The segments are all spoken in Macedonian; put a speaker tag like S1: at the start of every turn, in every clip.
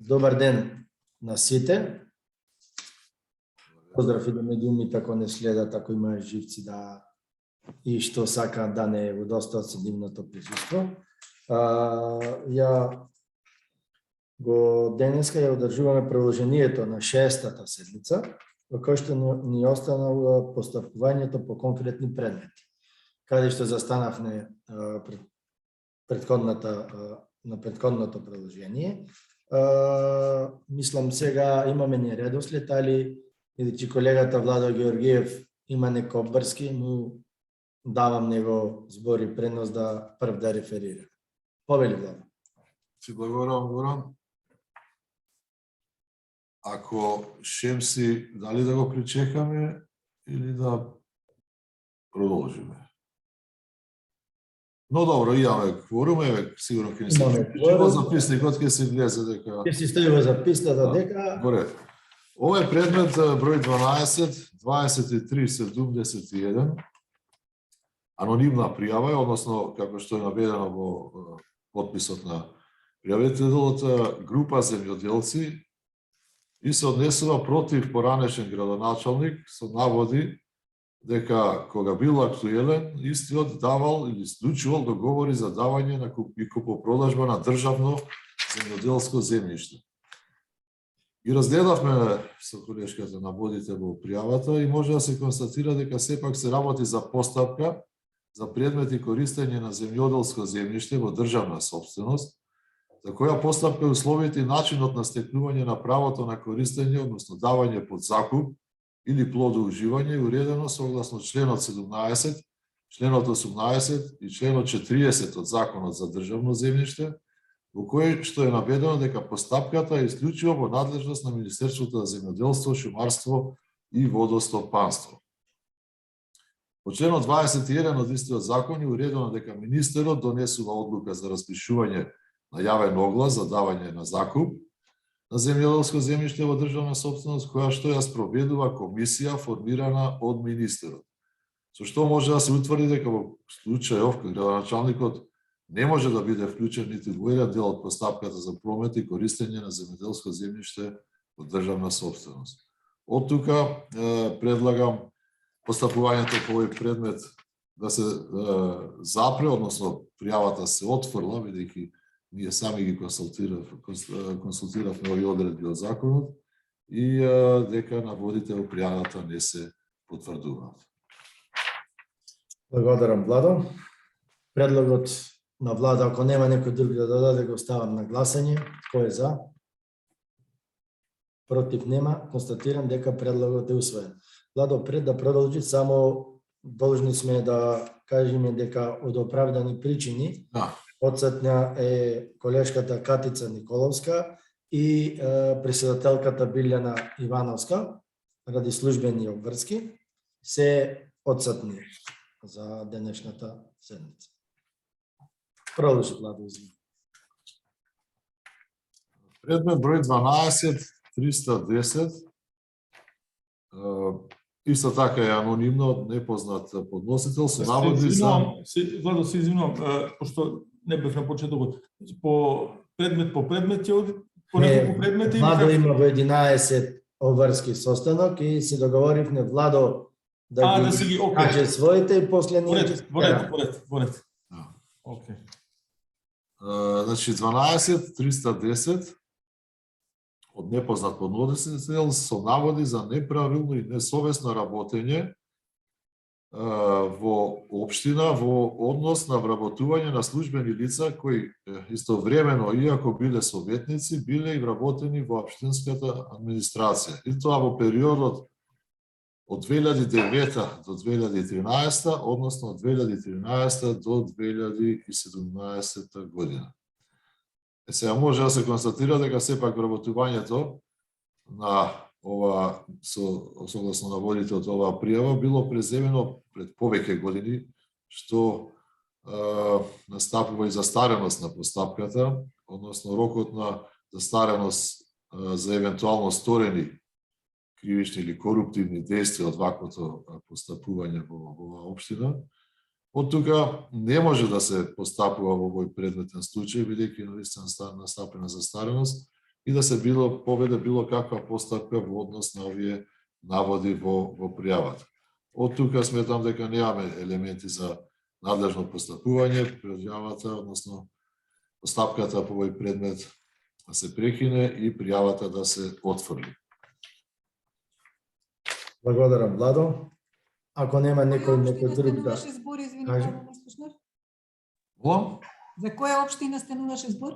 S1: Добар ден на сите. Поздрав и до медиумите ако не следат, ако има живци да и што сакаат да не удостоат со нивното присуство. Ја го денеска ја одржуваме продолжението на шестата седмица, во која што ни останало постапувањето по конкретни предмети. Каде што застанавме на претходното продолжение. Мислам сега имаме ни редослед, али бидејќи колегата Владо Георгиев има неко обврски, му давам него збор и предност да прв да реферира. Повели, Владо.
S2: Ти благодарам, Горан. Ако Шемси, дали да го причекаме или да продолжиме? Но добро, имаме кворум, сигурно ќе ни се причи во записникот, ќе се влезе дека...
S1: Ќе си стои во записната дека...
S2: Горе. Ова е предмет број 12, 2371, анонимна пријава е, односно, како што е наведено во подписот на пријавителот, група земјоделци и се однесува против поранешен градоначалник со наводи дека кога бил актуелен, истиот давал или склучувал договори за давање на купопродажба на државно земјоделско земјиште. И разгледавме со колешката наводите во пријавата и може да се констатира дека сепак се работи за постапка за предмет и користење на земјоделско земјиште во државна сопственост, за која постапка условите и начинот на стекнување на правото на користење, односно давање под закуп или плодоуживање, уредено согласно членот 17, членот 18 и членот 40 од Законот за државно земјиште, во кој што е наведено дека постапката е исклучиво во надлежност на Министерството за земјоделство, шумарство и водостопанство. По членот 21 од истиот закон е уредено дека министерот донесува одлука за распишување на јавен оглас за давање на закуп на земјоделско земјиште во државна сопственост, која што ја спроведува комисија формирана од министерот. Со што може да се утврди дека во случајов кога градоначалникот не може да биде вклучен нити во еден дел од постапката за промет и користење на земјоделско земјиште во државна сопственост. Од тука предлагам постапувањето по овој предмет да се запре, односно пријавата се отфрла, бидејќи ние сами ги консултиравме овие одредби од законот и дека наводите во пријавата не се потврдуваат.
S1: Благодарам, Владо. Предлогот на Влада, ако нема некој друг да додаде, го ставам на гласање. Кој е за? Против нема. Констатирам дека предлогот е усвоен. Владо, пред да продолжи, само должни сме да кажеме дека од оправдани причини одсутна е колешката Катица Николовска и председателката Билјана Ивановска, ради службени обврски, се одсутни за денешната седница. Продолжи, Владо, извини.
S2: Предмет број 12, 310, исто така е анонимно од непознат подносител со наводи за...
S3: Владо, се извинувам, пошто не бев на почетокот. По предмет ќе по неколку предмети...
S1: Владо има во 11 обврски состанок и се договоривме Владо да ги каже своите и после ние ќе...
S3: Во ред. Окей.
S2: Значи 12, 310 од непознат подносител со наводи за неправилно и несовесно работење во општина во однос на вработување на службени лица кои истовремено, иако биле советници, биле и вработени во општинската администрација. И тоа во периодот од 2009 до 2013, односно од 2013 до 2017 година. Сега може да се констатира дека сепак вработувањето на ова, согласно наводите од оваа пријава, било преземено пред повеќе години, што настапува и застареност на постапката, односно рокот на застареност за евентуално сторени кривични или коруптивни действија од ваквото постапување во оваа општина, Од тука не може да се постапува во овој предметен случај, бидејќи наистина настапена застареност, и да се поведе било каква постапка во однос на овие наводи во пријавата. Од тука сметам дека немаме елементи за надлежно постапување, пријавата, односно постапката по овој предмет да се прекине и пријавата да се отфрли.
S1: Благодарам, Владо. Ако нема некој друг да
S4: стануваше збор, извини,
S1: каже.
S4: Павло Маскушнар?
S2: Во?
S4: За која општина стануваше збор?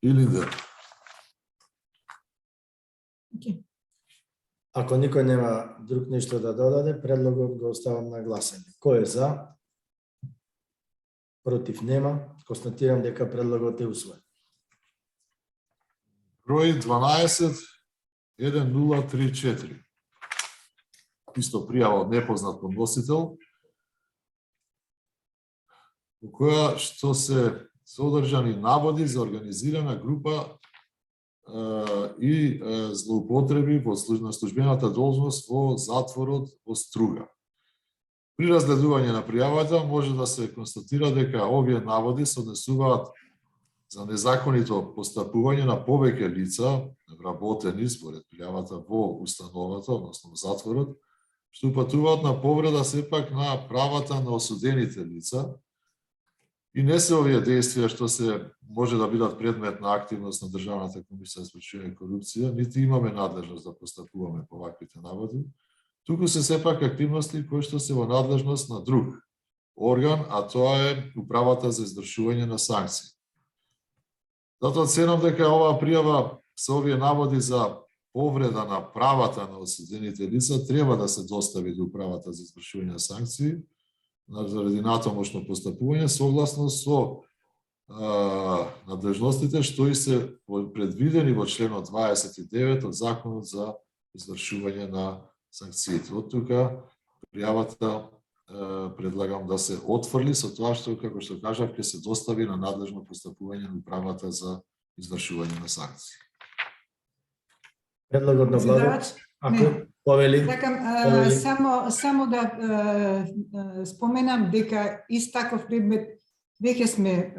S2: Илинден.
S4: Okay.
S1: Ако никој нема друг нешто да додаде, предлогот го оставам на гласање. Кој е за? Против нема. Констатирам дека предлогот е усвоен.
S2: Број 12-1034. Исто пријава од непознат подносител, во која што се содржани наводи за организирана група и злоупотреби во службената должност во затворот во Струга. При разгледување на пријавата може да се констатира дека овие наводи се однесуваат за незаконито постапување на повеќе лица, вработени според пријавата во установата, односно во затворот, што упатуваат на повреда сепак на правата на осудените лица, и не се овие действија што се може да бидат предмет на активност на Државната комисија за спречување корупција, нити имаме надлежност да постапуваме по ваквите наводи, туку се сепак активности кои што се во надлежност на друг орган, а тоа е Управата за извршување на санкции. Затоа ценам дека оваа пријава со овие наводи за повреда на правата на осудените лица треба да се достави до Управата за извршување на санкции, заради натамошно постапување, согласно со надлежностите што и се предвидени во членот 29 од Законот за извршување на санкциите. Од тука пријавата предлагам да се отфрли со тоа што, како што кажав, ќе се достави на надлежно постапување на Управата за извршување на санкции.
S1: Предлогот на Владо, ако повели.
S4: Сакам само да споменам дека ист таков предмет веќе сме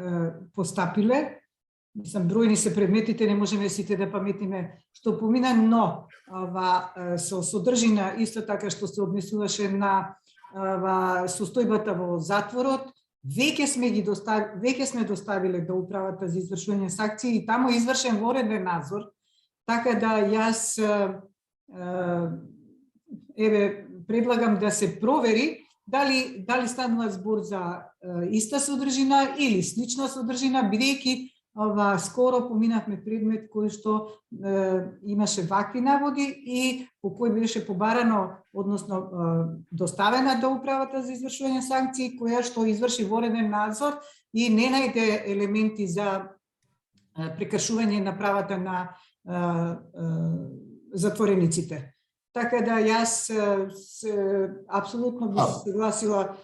S4: постапиле. Мислам, бројни се предметите, не можеме сите да паметиме што помина, но со содржина исто така што се однесуваше на состојбата во затворот, веќе сме доставиле до Управата за извршување санкции и таму извршен вореден надзор, така да јас предлагам да се провери дали станува збор за иста содржина или слична содржина, бидејќи скоро поминавме предмет кој што имаше вакви наводи и по кој беше побарано, односно доставена до Управата за извршување санкции, која што изврши вореден надзор и не најде елементи за прекршување на правата на затворениците. Така да јас апсолутно би се согласила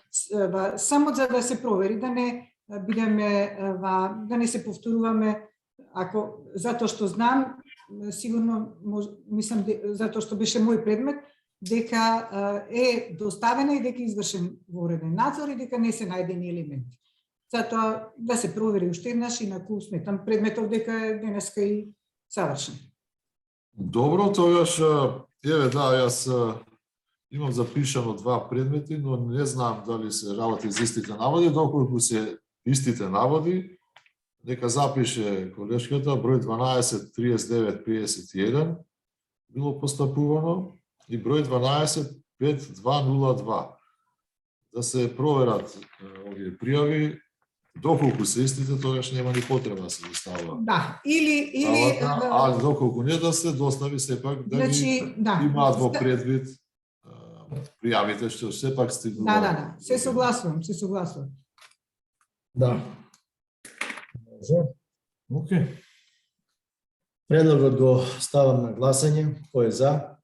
S4: само за да се провери, да не бидеме, да не се повторуваме, ако затоа што знам, сигурно мислам затоа што беше мој предмет, дека е доставена и дека е извршен вореден надзор и дека не се најдени елементи. Затоа да се провери уште еднаш, инаку сметам предметот дека е денеска и завршен.
S2: Добро, тогаш јас имам запишано 2 предмети, но не знам дали се работи за истите наводи, доколку се истите наводи, нека запише колешката број 12-39-51 било постапувано и број 12-5202. Да се проверат овие пријави, доколку се истите, тогаш нема ни потреба да се доставува.
S4: Да, или
S2: а доколку не да се достави сепак да ги имаат во предвид пријавите што сепак стигнува.
S4: Да, се согласувам.
S1: Да.
S3: Океј.
S1: Предлогот го ставам на гласање. Кој е за?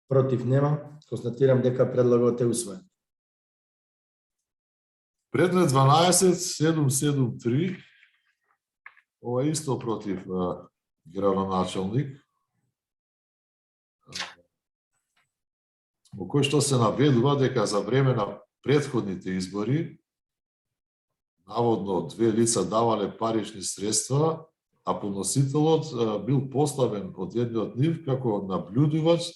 S1: Против нема. Констатирам дека предлогот е усвоен.
S2: Предмет 12773, ова исто против градоначалник, во кој што се наведува дека за време на претходните избори наводно две лица давале парични средства, а подносителот бил поставен од едниот нив како наблюдувач,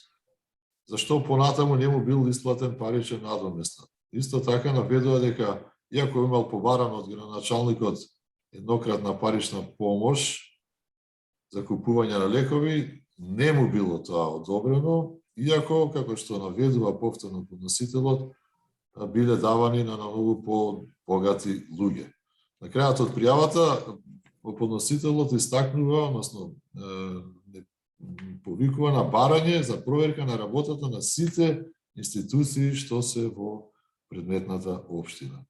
S2: зашто понатаму не му бил исплатен паричен надоместок. Исто така наведува дека, иако имал побарано од градоначалникот еднократна парична помош за купување на лекови, не му било тоа одобрено, иако, како што наведува повторно подносителот, биле давани на многу по-богати луѓе. На крајот од пријавата, подносителот истакнува, односно повикува на барање за проверка на работата на сите институции што се во предметната општина.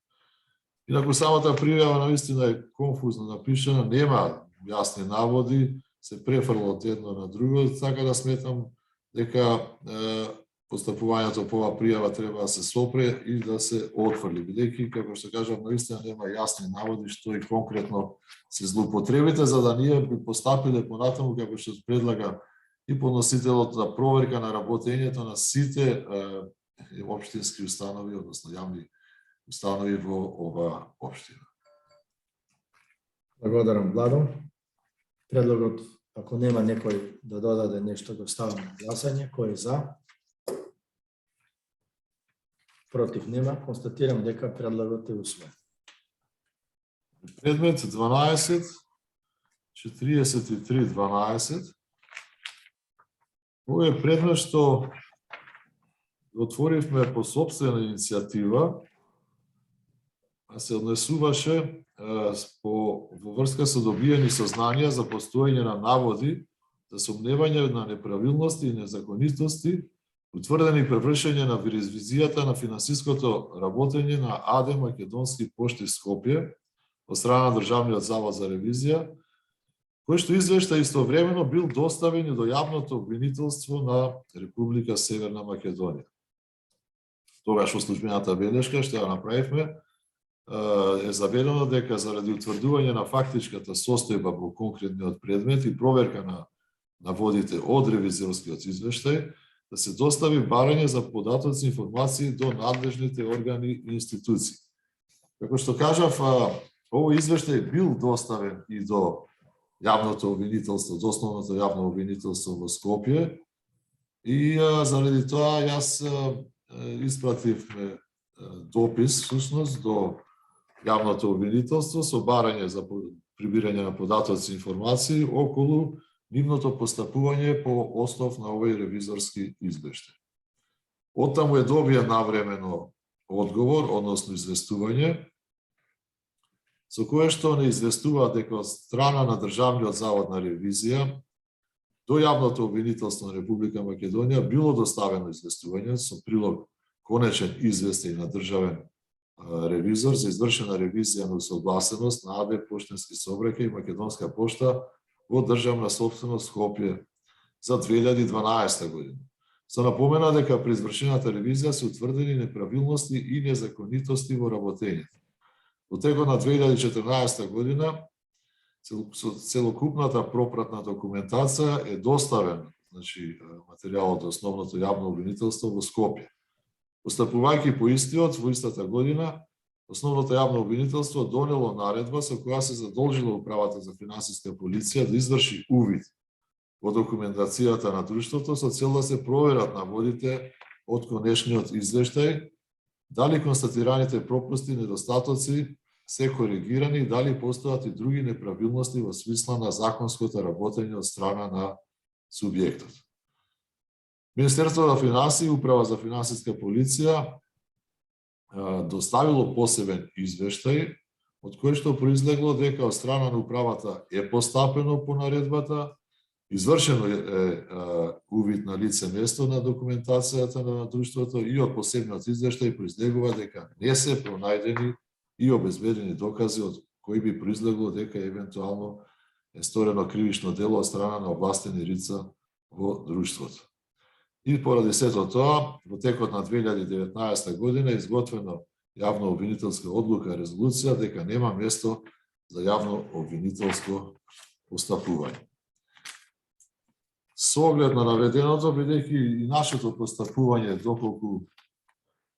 S2: Инаку самата пријава навистина е конфузно напишана, нема јасни наводи, се префрла од едно на друго, така да сметам дека постапувањето по оваа пријава треба да се сопре и да се отфрли, бидејќи, како што кажам, наистина нема јасни наводи што и конкретно се злоупотребите, за да ние би постапиле понатаму, како што предлага и подносителот за проверка на работењето на сите општински установи, односно јавни установи во оваа општина.
S1: Благодарам, Владо. Предлогот, ако нема некој да додаде нешто, го ставам на гласање. Кој е за? Против нема. Констатирам дека предлогот е усвоен.
S2: Предмет 12, 43-12. Овој е предмет што отворивме по собствена иницијатива, а се однесуваше во врска со добиени сознанија за постоење на наводи за сомневање на неправилности и незаконитости, утврдени при вршење на ревизијата на финансиското работење на АД Македонски пошти Скопје од страна на Државниот завод за ревизија, кој што извештај истовремено бил доставен и до јавното обвинителство на Република Северна Македонија. Тогаш во службената белешка што ја направивме, е заведено дека заради утврдување на фактичката состојба во конкретниот предмет и проверка на наводите од ревизорскиот извештај, да се достави барање за податоци и информации до надлежните органи и институции. Како што кажав, овој извештај бил доставен и до јавното обвинителство, до основното јавно обвинителство во Скопје, и заради тоа јас испратив допис всушност до јавното обвинителство со барање за прибирање на податоци и информации околу нивното постапување по основ на овој ревизорски извештај. Оттаму е добија навремено одговор, односно известување, со кое што не известува дека од страна на Државниот завод на ревизија до јавното обвинителство на Република Македонија било доставено известување со прилог конечен известај на државен ревизор за извршена ревизија на усогласеност на АД Поштенски сообраќај и Македонска пошта во државна собственост Скопје за 2012 година. Се напомена дека при извршената ревизија се утврдени неправилности и незаконитости во работењето. Во текот на 2014 година целокупната пропратна документација е доставена, значи материјалот од основното јавно обвинителство во Скопје. Постапувајќи по истиот во истата година, основното јавно обвинителство донело наредба со која се задолжило управата за финансиска полиција да изврши увид во документацијата на друштвото со цел да се проверат наводите од конечниот извештај, дали констатираните пропусти и недостатоци се коригирани и дали постојат и други неправилности во смисла на законското работење од страна на субјектот. Министерството на финансии и Управа за финансиска полиција доставило посебен извештај, од кој што произлегло дека од страна на управата е постапено по наредбата, извршено е увид на лице место на документацијата на друштвото и од посебниот извештај произлегува дека не се пронајдени и обезбедени докази од кои би произлегло дека евентуално е сторено кривично дело од страна на овластени лица во друштвото. И поради сето тоа, во текот на 2019 година е изготвена јавно обвинителска одлука резолуција дека нема место за јавно обвинителско постапување. Со оглед на наведеното, бидејќи и нашето постапување, доколку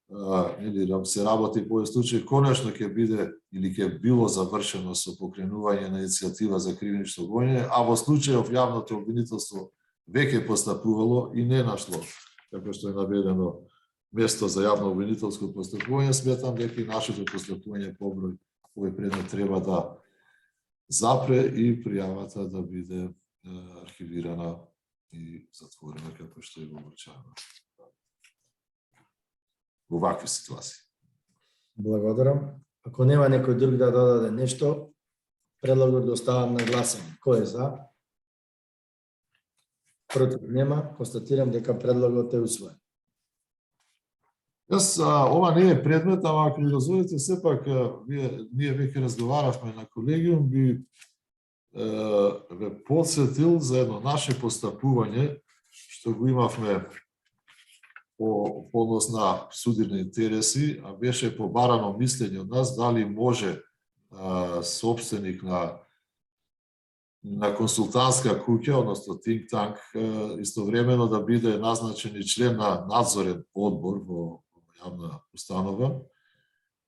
S2: се работи по овој случај, конечно ќе биде или ќе било завршено со покренување на иницијатива за кривично гонење, а во случајов јавното обвинителство веќе постапувало и не нашло, како што е наведено, место за јавно обвинителско постапување, сметам дека и нашето постапување по број овој предмет треба да запре и пријавата да биде архивирана и затворена како што е вообичаено во вакви ситуации.
S1: Благодарам. Ако нема некој друг да додаде нешто, предлогот го оставам на гласање. Кој е за? Против нема, констатирам дека предлогот е усвоен.
S2: Јас, ова не е предмет, ама ако ми дозволите, сепак, ние веќе разговаравме на колегиум, би ве подсетил за едно наше постапување, што го имавме по однос на судирни интереси, а беше побарано мислење од нас дали може собственик на консултантска куќа, односно think tank, истовремено да биде назначен и член на надзорен одбор во јавна установа.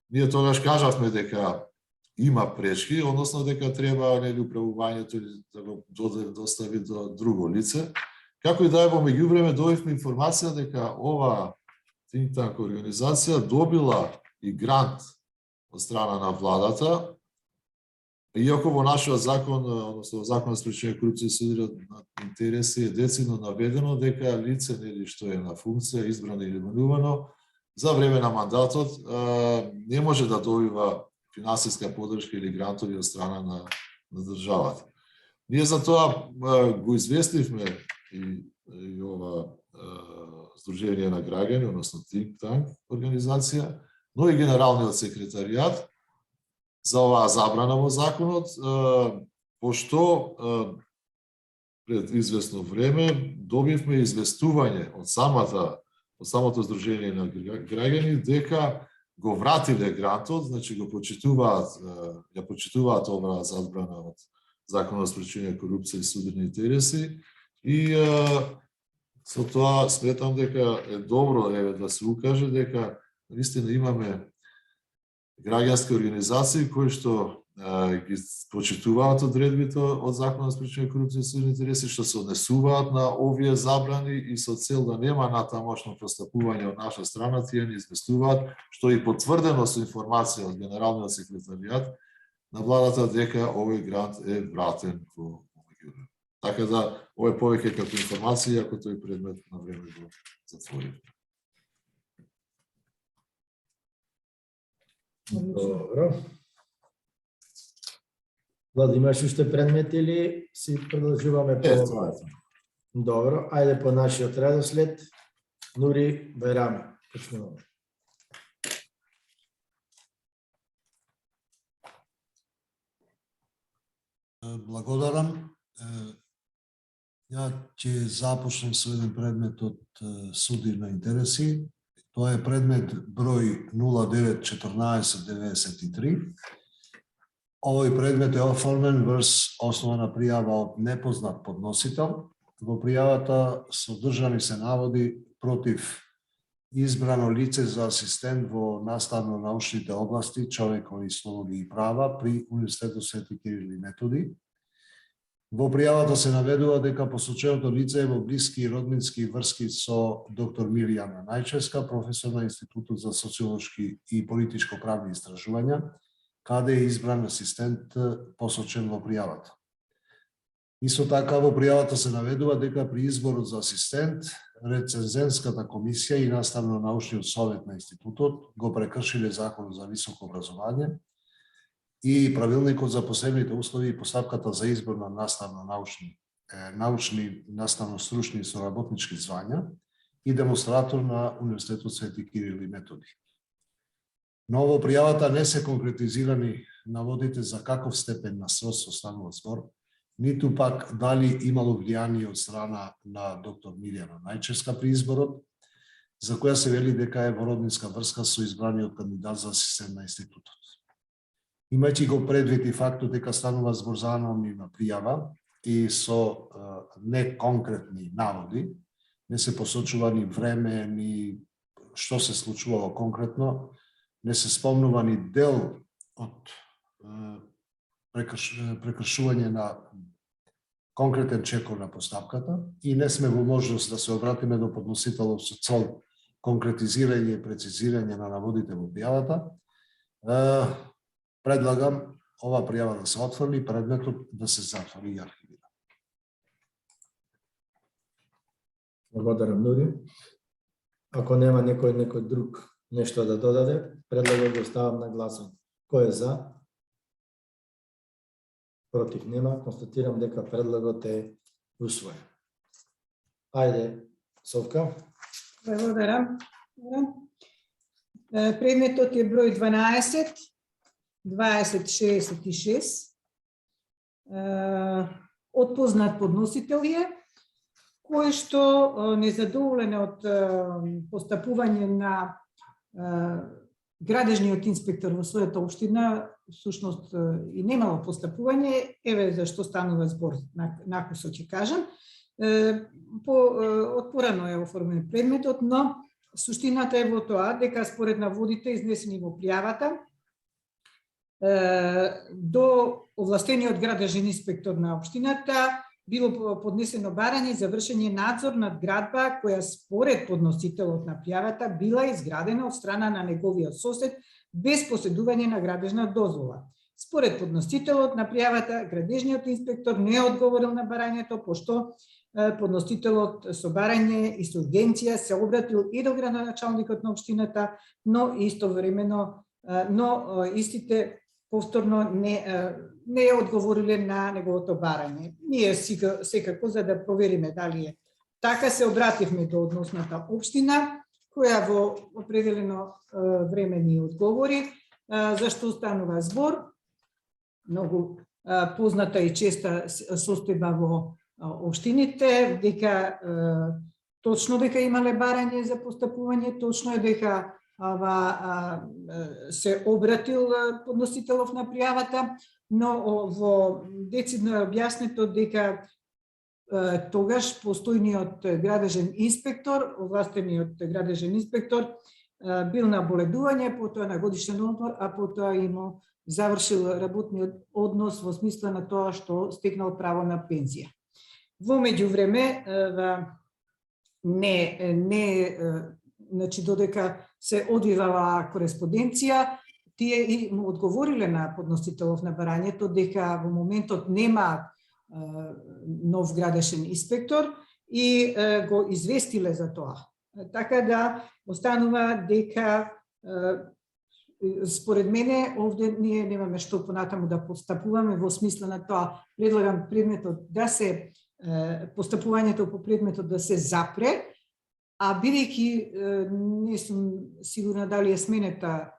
S2: Ние тогаш кажавме дека има пречки, односно дека треба нели управувањето да го достави до друго лице. Како и да е, во меѓувреме добивме информација дека ова think tank организација добила и грант од страна на владата, иако во нашиот закон, односно во Закон за спречување корупција и судирни интереси е децидно наведено дека лице нели што е на функција, избрано или именувано за време на мандатот, не може да добива финансиска поддршка или грантови од страна на државата. Ние за тоа го известивме и ова Сдружение на граѓани, односно think tank организација, но и Генералниот секретаријат за оваа забрана во законот, пошто пред известно време добивме известување од самото Сдружение на граѓани дека го вратиле грантот, значи го почитуваат оваа забрана од Законот за спречување корупција и судирни интереси и со тоа сметам дека е добро да се укаже дека наистина имаме граѓански организации кои што ги почитуваат одредбите од Законот за спречување корупција и судирни интереси, што се однесуваат на овие забрани и со цел да нема натамошно постапување од наша страна, тие ни известуваат, што е потврдено со информација од Генералниот секретаријат на владата дека овој грант е вратен во меѓувреме. Така да, ова е повеќе како информација, ако тој предмет на време го затворив.
S1: Добро. Влади, имаш уште предмети или си продолжуваме по ова? Добро, ајде по нашиот редослед. Нури Байрам, почнуваме.
S5: Благодарам. Ја ќе започнем со еден предмет од судирни интереси. Тоа е предмет број 091493. Овој предмет е оформен врз основа на пријава од непознат подносител. Во пријавата содржани се наводи против избрано лице за асистент во наставно-научните области, човекови слободи и права при Универзитетот Свети Кирил и Методи. Во пријавата се наведува дека посоченото лице е во блиски и роднински врски со доктор Мирјана Најчевска, професор на Институтот за социолошки и политичко-правни истражувања, каде е избран асистент посочен во пријавата. Исто така во пријавата се наведува дека при изборот за асистент, рецензенската комисија и наставно-научниот совет на институтот го прекршиле Законот за високо образование и правилникот за посебните услови и постапката за избор на научни, наставно-стручни и соработнички звања и демонстратор на Универзитетот Свети Кирил и Методи. Но во пријавата не се конкретизирани наводите за каков степен на сродство станува збор, ниту пак дали имало влијание од страна на доктор Мирјана Најчевска при изборот, за која се вели дека е во роднинска врска со избраниот кандидат за асистент на институтот. Имајќи го предвид и фактот дека станува збор за анонимна пријава и со неконкретни наводи, не се посочува ни време, ни што се случувало конкретно, не се спомнува ни дел од прекршување на конкретен чекор на постапката и не сме во можност да се обратиме до подносителот со цел конкретизирање и прецизирање на наводите во пријавата. Предлагам ова пријава да се отфрли, предметот да се затвори и архивира.
S1: Благодарам, Нури. Ако нема некој друг нешто да додаде, предлагам да ставам на гласање. Кој е за? Против нема. Констатирам дека предлагот е усвоен. Ајде, Совка.
S4: Благодарам. Предметот е број 12, 2066. Од познат подносител е, кој што незадоволен од постапување на градежниот инспектор во својата општина, всушност и немало постапување, еве зашто станува збор, накусо ќе кажам. Отпорано е оформен предметот, но суштината е во тоа дека според наводите изнесени во пријавата до овластениот градежен инспектор на општината било поднесено барање за вршење надзор над градба која според подносителот на пријавата била изградена од страна на неговиот сосед без поседување на градежна дозвола. Според подносителот на пријавата, градежниот инспектор не одговорил на барањето, пошто подносителот со барање и со ургенција се обратил и до градоначалникот на општината, но истовремено истите повторно не одговориле на неговото барање. Ние секако за да провериме дали е така, се обративме до односната општина, која во определено време ни одговори. Зашто станува збор? Многу позната и честа состојба во општините, дека точно дека имале барање за постапување, точно е дека се обратил подносителов на пријавата, но во децидно е објаснето дека тогаш постојниот градежен инспектор, овластениот градежен инспектор, бил на боледување, потоа на годишен одмор, а потоа имал завршил работниот однос во смисла на тоа што стекнал право на пензија. Во меѓувреме, значи додека се одвивала кореспонденција, тие и му одговориле на подносителов на барањето дека во моментот нема нов градешен инспектор и го известиле за тоа. Така да останува дека според мене овде ние немаме што понатаму да постапуваме во смисла на тоа. Предлагам предметот да се постапувањето по предметот да се запре, а бидејќи не сум сигурна дали е сменета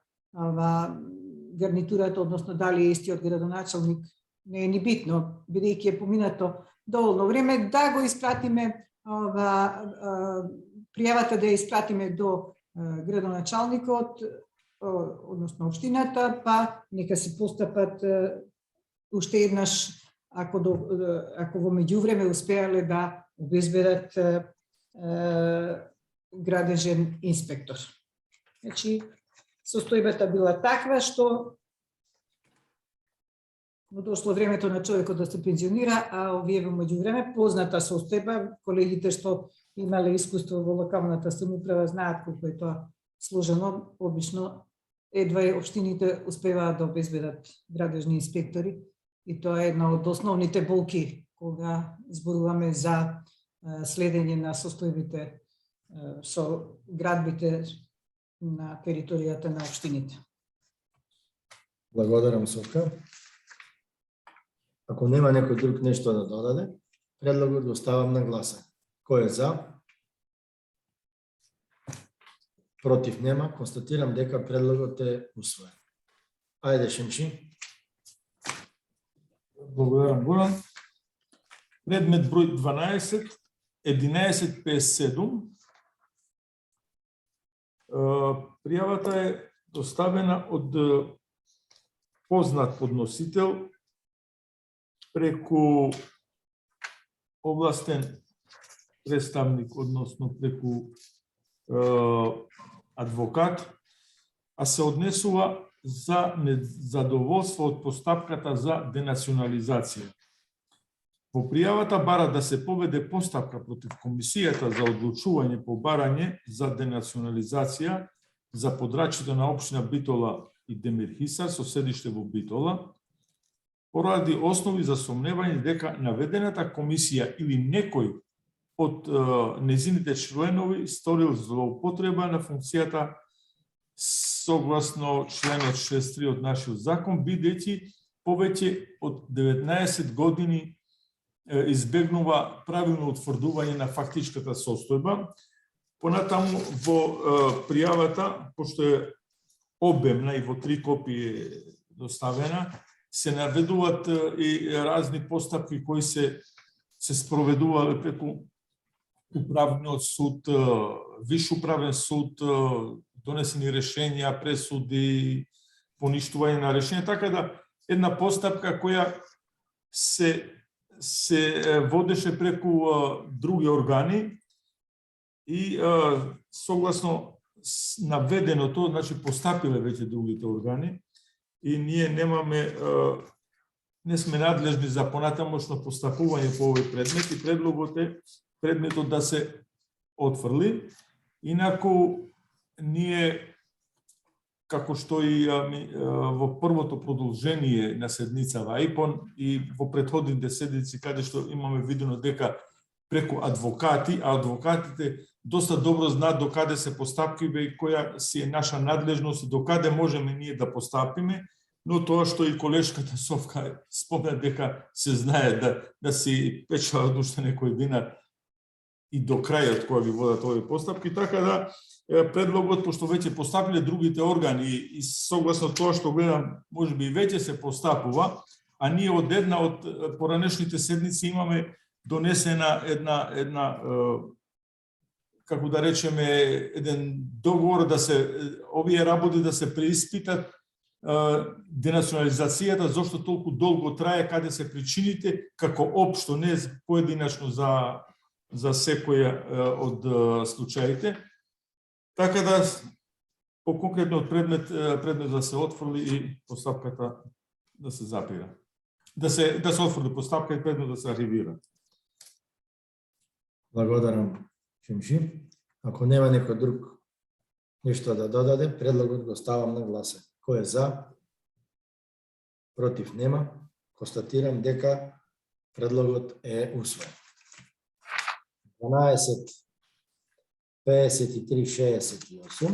S4: гарнитурата, односно дали е истиот градоначалник, не е ни битно, бидејќи е поминато доволно време, да го испратиме пријавата да ја испратиме до градоначалникот, односно општината, па нека се постапат уште еднаш, ако во меѓувреме успеале да обезбедат градежен инспектор. Значи, состојбата била таква што го дошло времето на човекот да се пензионира, а овие во меѓувреме позната состојба, колегите што имале искуство во локалната самоуправа знаат колку е тоа сложено, обично едва и општините успеваат да обезбедат градежни инспектори и тоа е една од основните болки кога зборуваме за следење на состојбите со градбите на територијата на општините.
S1: Благодарам, Совка. Ако нема некој друг нешто да додаде, предлогот го ставам на гласање. Кој е за? Против нема. Констатирам дека предлогот е усвоен. Ајде, Шимши.
S3: Благодарам, Горан. Предмет број 12, 1157. Пријавата е доставена од познат подносител преку овластен представник, односно преку адвокат, а се однесува за незадоволство од постапката за денационализација. Во пријавата бара да се поведе постапка против Комисијата за одлучување по барање за денационализација за подрачјето на општина Битола и Демирхисар со седиште во Битола, поради основи за сомневање дека наведената комисија или некој од незините членови сторил злоупотреба на функцијата согласно членот 63 од нашиот закон, бидејќи повеќе од 19 години избегнува правилно утврдување на фактичката состојба. Понатаму во пријавата, пошто е обемна и во 3 копии доставена, се наведуваат и разни постапки кои се спроведувале преку управниот суд, виш управен суд, донесени решенја, пресуди, поништување на решенја, така да една постапка која се водеше преку други органи и согласно наведеното, значи постапиле веќе другите органи и ние не сме надлежни за понатамошно постапување по овој предмет и предлогот е предметот да се отфрли. Инаку ние, како што и во првото продолжение на седницава АИПОН и во претходните седници, каде што имаме видено дека преку адвокати, а адвокатите доста добро знаат докаде се постапкиве и која си е наша надлежност и докаде можеме ние да постапиме, но тоа што и колешката Совка спомна дека се знае да си печалат уште некој динар и до крајот кога ги водат овие постапки, така да предлогот, пошто веќе постапиле другите органи и согласно тоа што гледам, можеби и веќе се постапува, а ние од една од поранешните седници имаме донесена една како да речеме, еден договор да се овие работи да се преиспитат денационализацијата, зошто толку долго трае, каде се причините, како општо, не поединачно за секоја од случаите. Така да, по конкретниот предмет да се отфрли и постапката да се запира. Да се отфрли постапка и предмет да се архивира.
S1: Благодарам, Шимши. Ако нема некој друг нешто да додаде, предлогот го ставам на гласање. Кој е за? Против нема. Констатирам дека предлогот е усвоен. 12, 53, 68.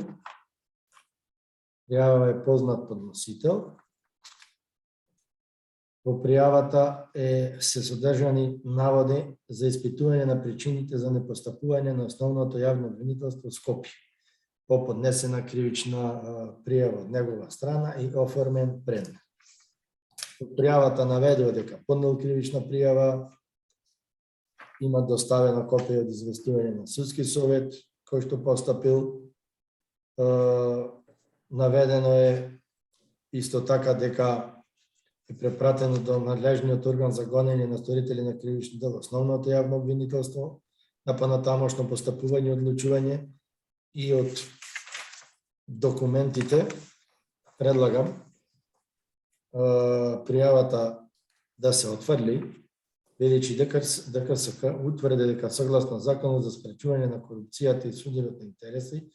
S1: Пријава е познат подносител. Во пријавата се содржани наводи за испитување на причините за непостапување на основното јавно обвинителство Скопје по поднесена кривична пријава од негова страна и оформен предмет. Во пријавата наведува дека поднел кривична пријава, има доставено копија од известување на судски совет кој што постапил. Наведено е исто така дека е препратено до надлежниот орган за гонење на сторители на кривични дела основното јавно обвинителство на понатамошно постапување и одлучување и од документите предлагам пријавата да се отфрли, бидејќи ДКСК утврди дека согласно Законот за спречување на корупцијата и судирот на интереси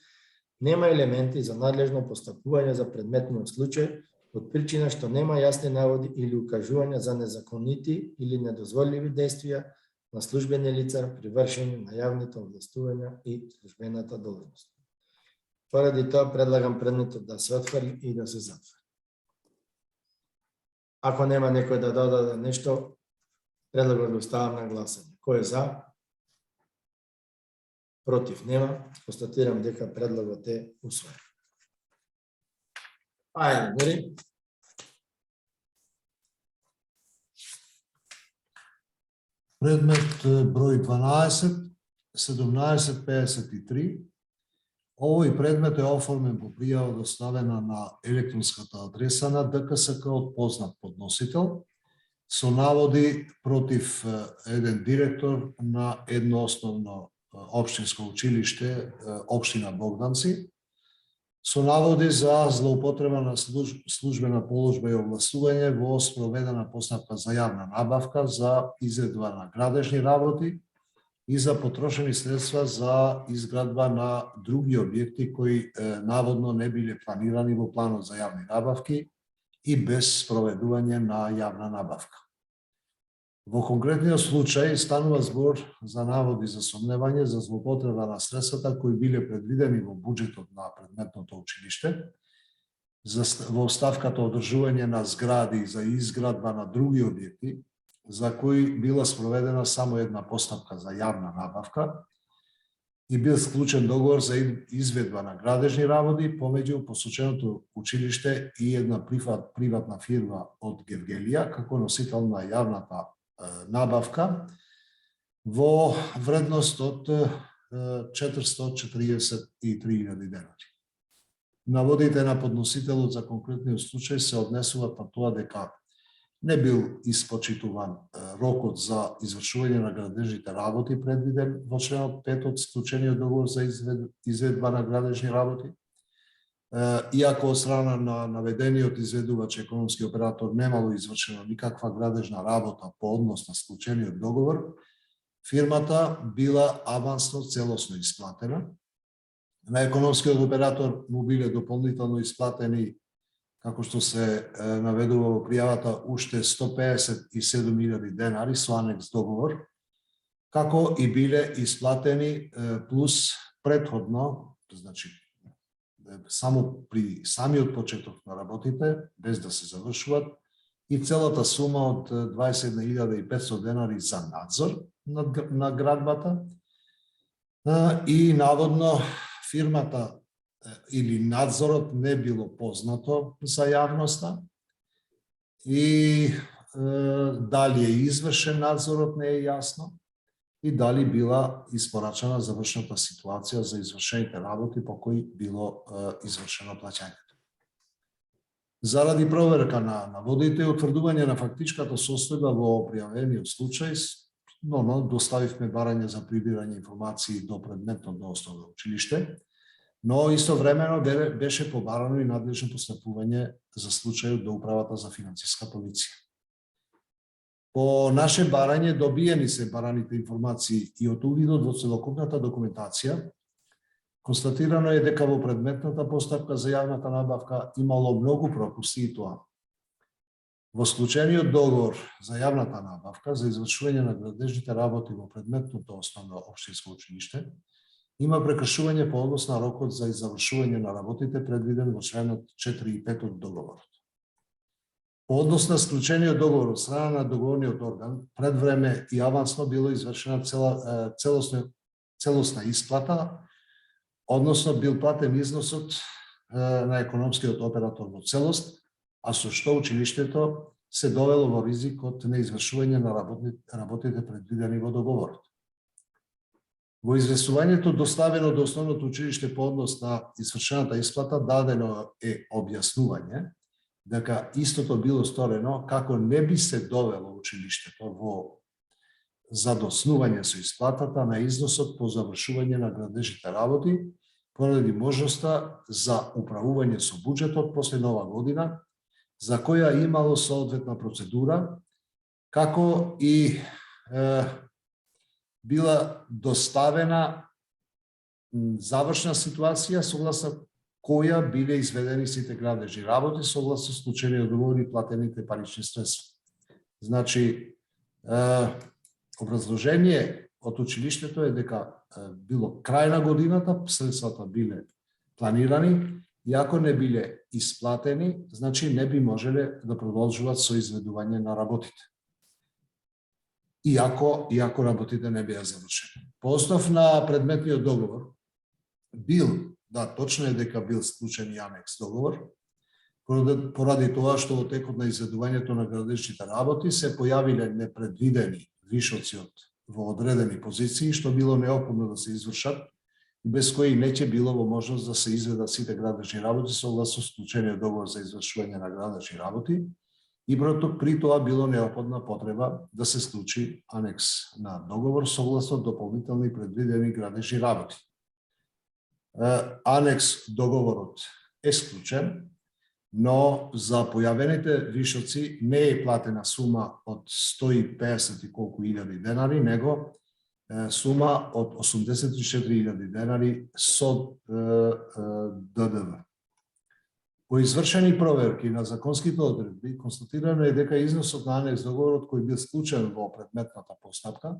S1: нема елементи за надлежно постапување за предметниот случај од причина што нема јасни наводи или укажувања за незаконити или недозволиви действија на службени лица при вршење на јавните овластувања и службената должност. Поради тоа предлагам предметот да се отфрли и да се затвори. Ако нема некој да додаде нешто, предлогот го ставам на гласање. Кој е за? Против нема. Констатирам дека предлогот е усвоен. Ајде, Гори.
S5: Предмет број 12, 1753. Овој предмет е оформен по пријава доставена на електронската адреса на ДКСК од познат подносител со наводи против еден директор на едно основно општинско училиште, општина Богданци. со наводи за злоупотреба на службена положба и овластување во спроведена постапка за јавна набавка за изведба на градежни работи и за потрошени средства за изградба на други објекти кои наводно не биле планирани во планот за јавни набавки и без спроведување на јавна набавка. Во конкретниот случај станува збор за наводи за сомневање за злоупотреба на средствата кои биле предвидени во буџетот на предметното училиште, во ставката одржување на згради за изградба на други објекти, за кои била спроведена само една постапка за јавна набавка и бил склучен договор за изведба на градежни работи помеѓу посоченото училиште и една приватна фирма од Гевгелија како носител на јавната набавка во вредност од 443.000 денари. Наводите на подносителот за конкретниот случај се однесуваат на тоа дека не бил испочитуван рокот за извршување на градежните работи предвиден во членот 5 од склучениот договор за изведба на градежни работи. Иако од страна на наведениот изведувач економски оператор немало извршено никаква градежна работа по однос на склучениот договор, фирмата била авансно целосно исплатена. На економскиот оператор му биле дополнително исплатени, како што се наведува во пријавата, уште 157.000 денари со анекс договор, како и биле исплатени плюс предходно, значи само при самиот почеток на работите, без да се завршуваат, и целата сума од 21.500 денари за надзор на градбата, и наводно фирмата или надзорот не било познато за јавноста и дали е извршен надзорот не е јасно и дали била испорачана завршната ситуација за извршените работи по кои било извршено плаќањето. Заради проверка на наводите и утврдување на фактичката состојба во пријавениот случај, нормално доставивме барање за прибирање информации до предметното основно училиште, но истовремено беше побарано и надлежно постапување за случајот до Управата за финансиска полиција. По наше барање добиени се бараните информации и од увидот во целокупната документација, констатирано е дека во предметната постапка за јавната набавка имало многу пропусти и тоа. Во склучениот договор за јавната набавка за извршување на градежните работи во предметното основно општинско училиште има прекршување по однос на рокот за завршување на работите предвиден во членот 4 и 5 од договорот. По однос на склучениот договор од страна на договорниот орган, пред време и авансно било извршена целосна исплата, односно бил платен износот на економскиот оператор во целост, а со што училиштето се довело во ризик од неизвршување на работите предвидени во договорот. Во известувањето доставено до основното училиште по однос на извршената исплата дадено е објаснување дека истото било сторено како не би се довело училиштето во задоснување со исплатата на износот по завршување на градежните работи поради можноста за управување со буџетот после нова година, за која имало соодветна процедура, како и била доставена завршна ситуација согласно која биле изведени сите градежни работи согласно склучениот договор и платените парични средства. Значи, образложение од училиштето е дека било крај на годината, средствата биле планирани, и ако не биле исплатени, значи не би можеле да продолжуваат со изведување на работите. Иако работите не беа завршени. По основ на предметниот договор бил, да, точно е дека бил склучен и анекс договор, поради тоа што во текот на изведувањето на градежните работи се појавиле непредвидени вишоци во одредени позиции, што било неопходно да се извршат, без кои не ќе било во можност да се изведат сите градежни работи согласно склучениот договор за извршување на градежни работи, и при тоа било неопходна потреба да се склучи анекс на договор согласно дополнителни предвидени градежни работи. Анекс договорот е склучен, но за појавените вишоци не е платена сума од 150 и колку илјади денари, него сума од 84.000 денари со ДДВ. По извршени проверки на законските одредби, констатирано е дека износот на анекс договорот кој бил склучен во предметната постапка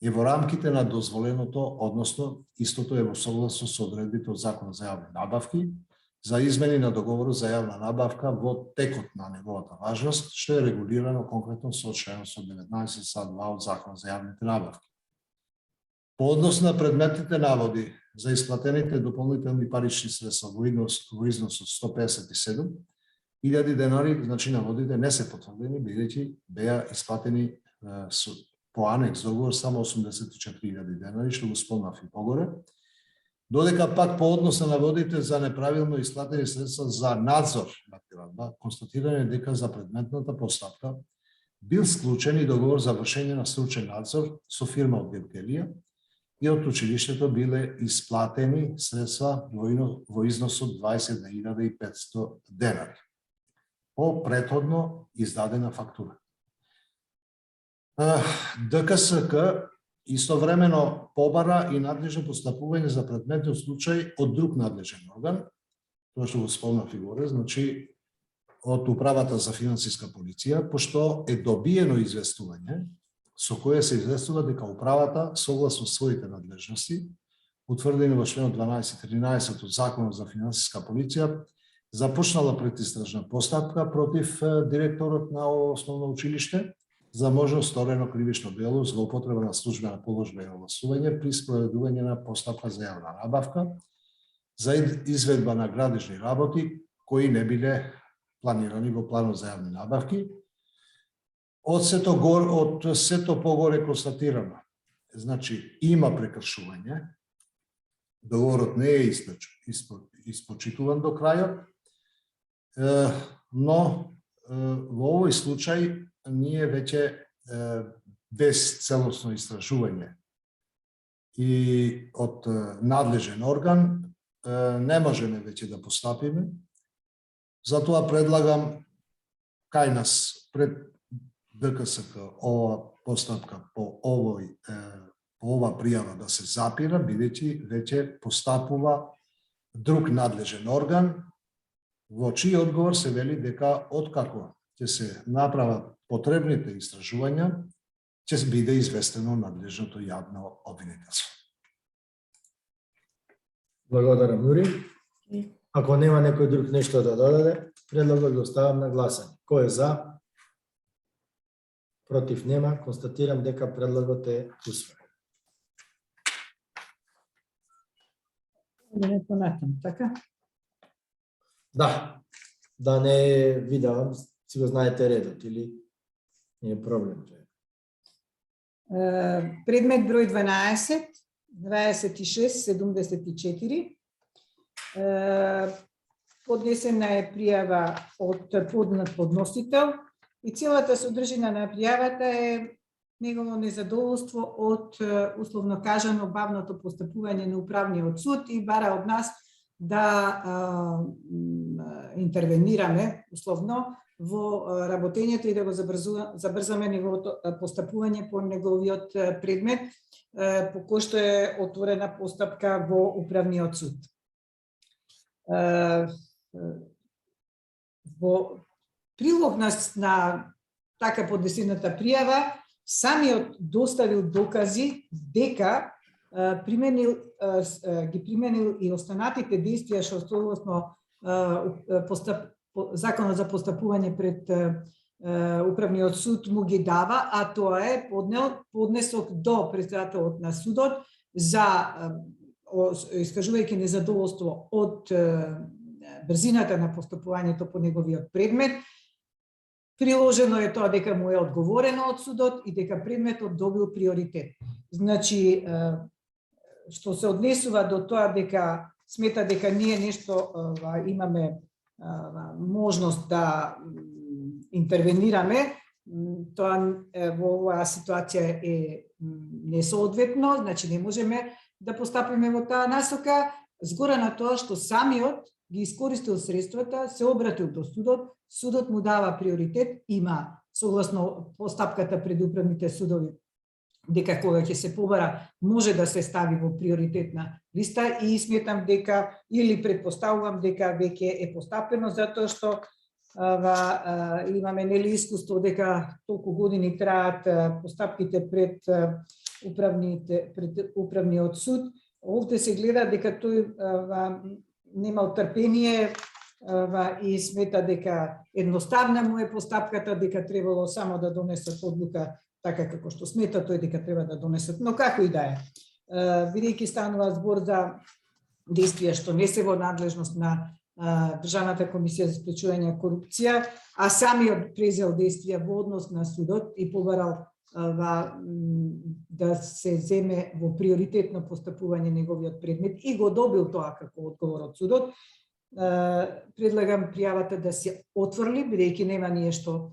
S5: е во рамките на дозволеното, односно истото е во согласно со одредбите од Законот за јавни набавки, за измени на договорот за јавна набавка во текот на неговата важност, што е регулирано конкретно со членот 19 став 2 од Законот за јавните набавки. По однос на предметните наводи за исплатените дополнителни парични средства во износ од 157.000 денари, значи наводите не се потврдени, бидејќи беа исплатени по анекс договор само 84.000 денари, што го спомнав и погоре, додека пак по однос на наводите за неправилно исплатени средства за надзор на крадба, констатирано е дека за предметната постапка бил склучен и договор за вршење на стручен надзор со фирма од Гевгелија и од училиштето биле исплатени средства во износ од 21.500 денари по претходно издадена фактура. ДКСК истовремено побара и надлежно постапување за предметниот случај од друг надлежен орган, тоа што го спомнав и горе, значи од Управата за финансиска полиција, пошто е добиено известување со кое се известува дека управата, согласно своите надлежности, утврдени во членот 12-13 од Законот за финансиска полиција, започнала предистражна постапка против директорот на основно училиште за можно сторено кривично дело злоупотреба на службена положба и овластување при спроведување на постапка за јавна набавка за изведба на градежни работи кои не биле планирани во планот за јавни набавки. Од сето погоре констатирано, значи има прекршување, договорот не е испочитуван до крајот, но во овој случај ние веќе без целосно истражување и од надлежен орган не можеме веќе да постапиме. Затоа предлагам кај нас пред ДКСК ова постапка по ова пријава да се запира, бидејќи веќе постапува друг надлежен орган, во чиј одговор се вели дека откако ќе се направат потребните истражувања, ќе биде известено надлежното јавно обвинителство.
S1: Благодарам, Нури. Ако нема некој друг нешто да додаде, предлогот го ставам на гласање. Кој е за? Против нема. Констатирам дека предлогот е усвоен.
S4: Не понатам, така?
S1: Да не видам, си го знаете редот или не е проблем.
S4: Предмет број 12, 2674. Поднесена е пријава од подносител и целата содржина на пријавата е негово незадоволство од условно кажано бавното постапување на управниот суд и бара од нас да интервенираме условно во работењето и да го забрзаме неговото постапување по неговиот предмет, по кој што е отворена постапка во управниот суд. Во прилог на така поднесената пријава, самиот доставил докази дека ги применил и останатите действија што согласно Законот за постапување пред управниот суд му ги дава, а тоа е поднесок до председателот на судот за искажувајќи незадоволство од брзината на постапувањето по неговиот предмет. Приложено е тоа дека му е одговорено од судот и дека предметот добил приоритет. Значи, што се однесува до тоа дека смета дека ние нешто имаме можност да интервенираме, тоа во оваа ситуација е несоодветно, значи не можеме да постапиме во таа насока, згора на тоа што самиот ги искористил средствата, се обратил до судот, судот му дава приоритет, има согласно постапката пред управните судови, дека кога ќе се побара, може да се стави во приоритетна листа и сметам дека, или предпоставувам дека веќе е постапено, затоа што имаме нели искуство дека толку години траат постапките пред управниот суд. Овде се гледа дека тој немал трпение и смета дека едноставна му е постапката, дека требало само да донесат одлука така како што смета тој дека треба да донесат. Но како и да е, бидејќи станува збор за действија што не се во надлежност на Државната комисија за спречување на корупција, а самиот презел действија во однос на судот и побарал да се земе во приоритетно постапување неговиот предмет и го добил тоа како одговор од судот, предлагам пријавата да се отфрли, бидејќи нема ништо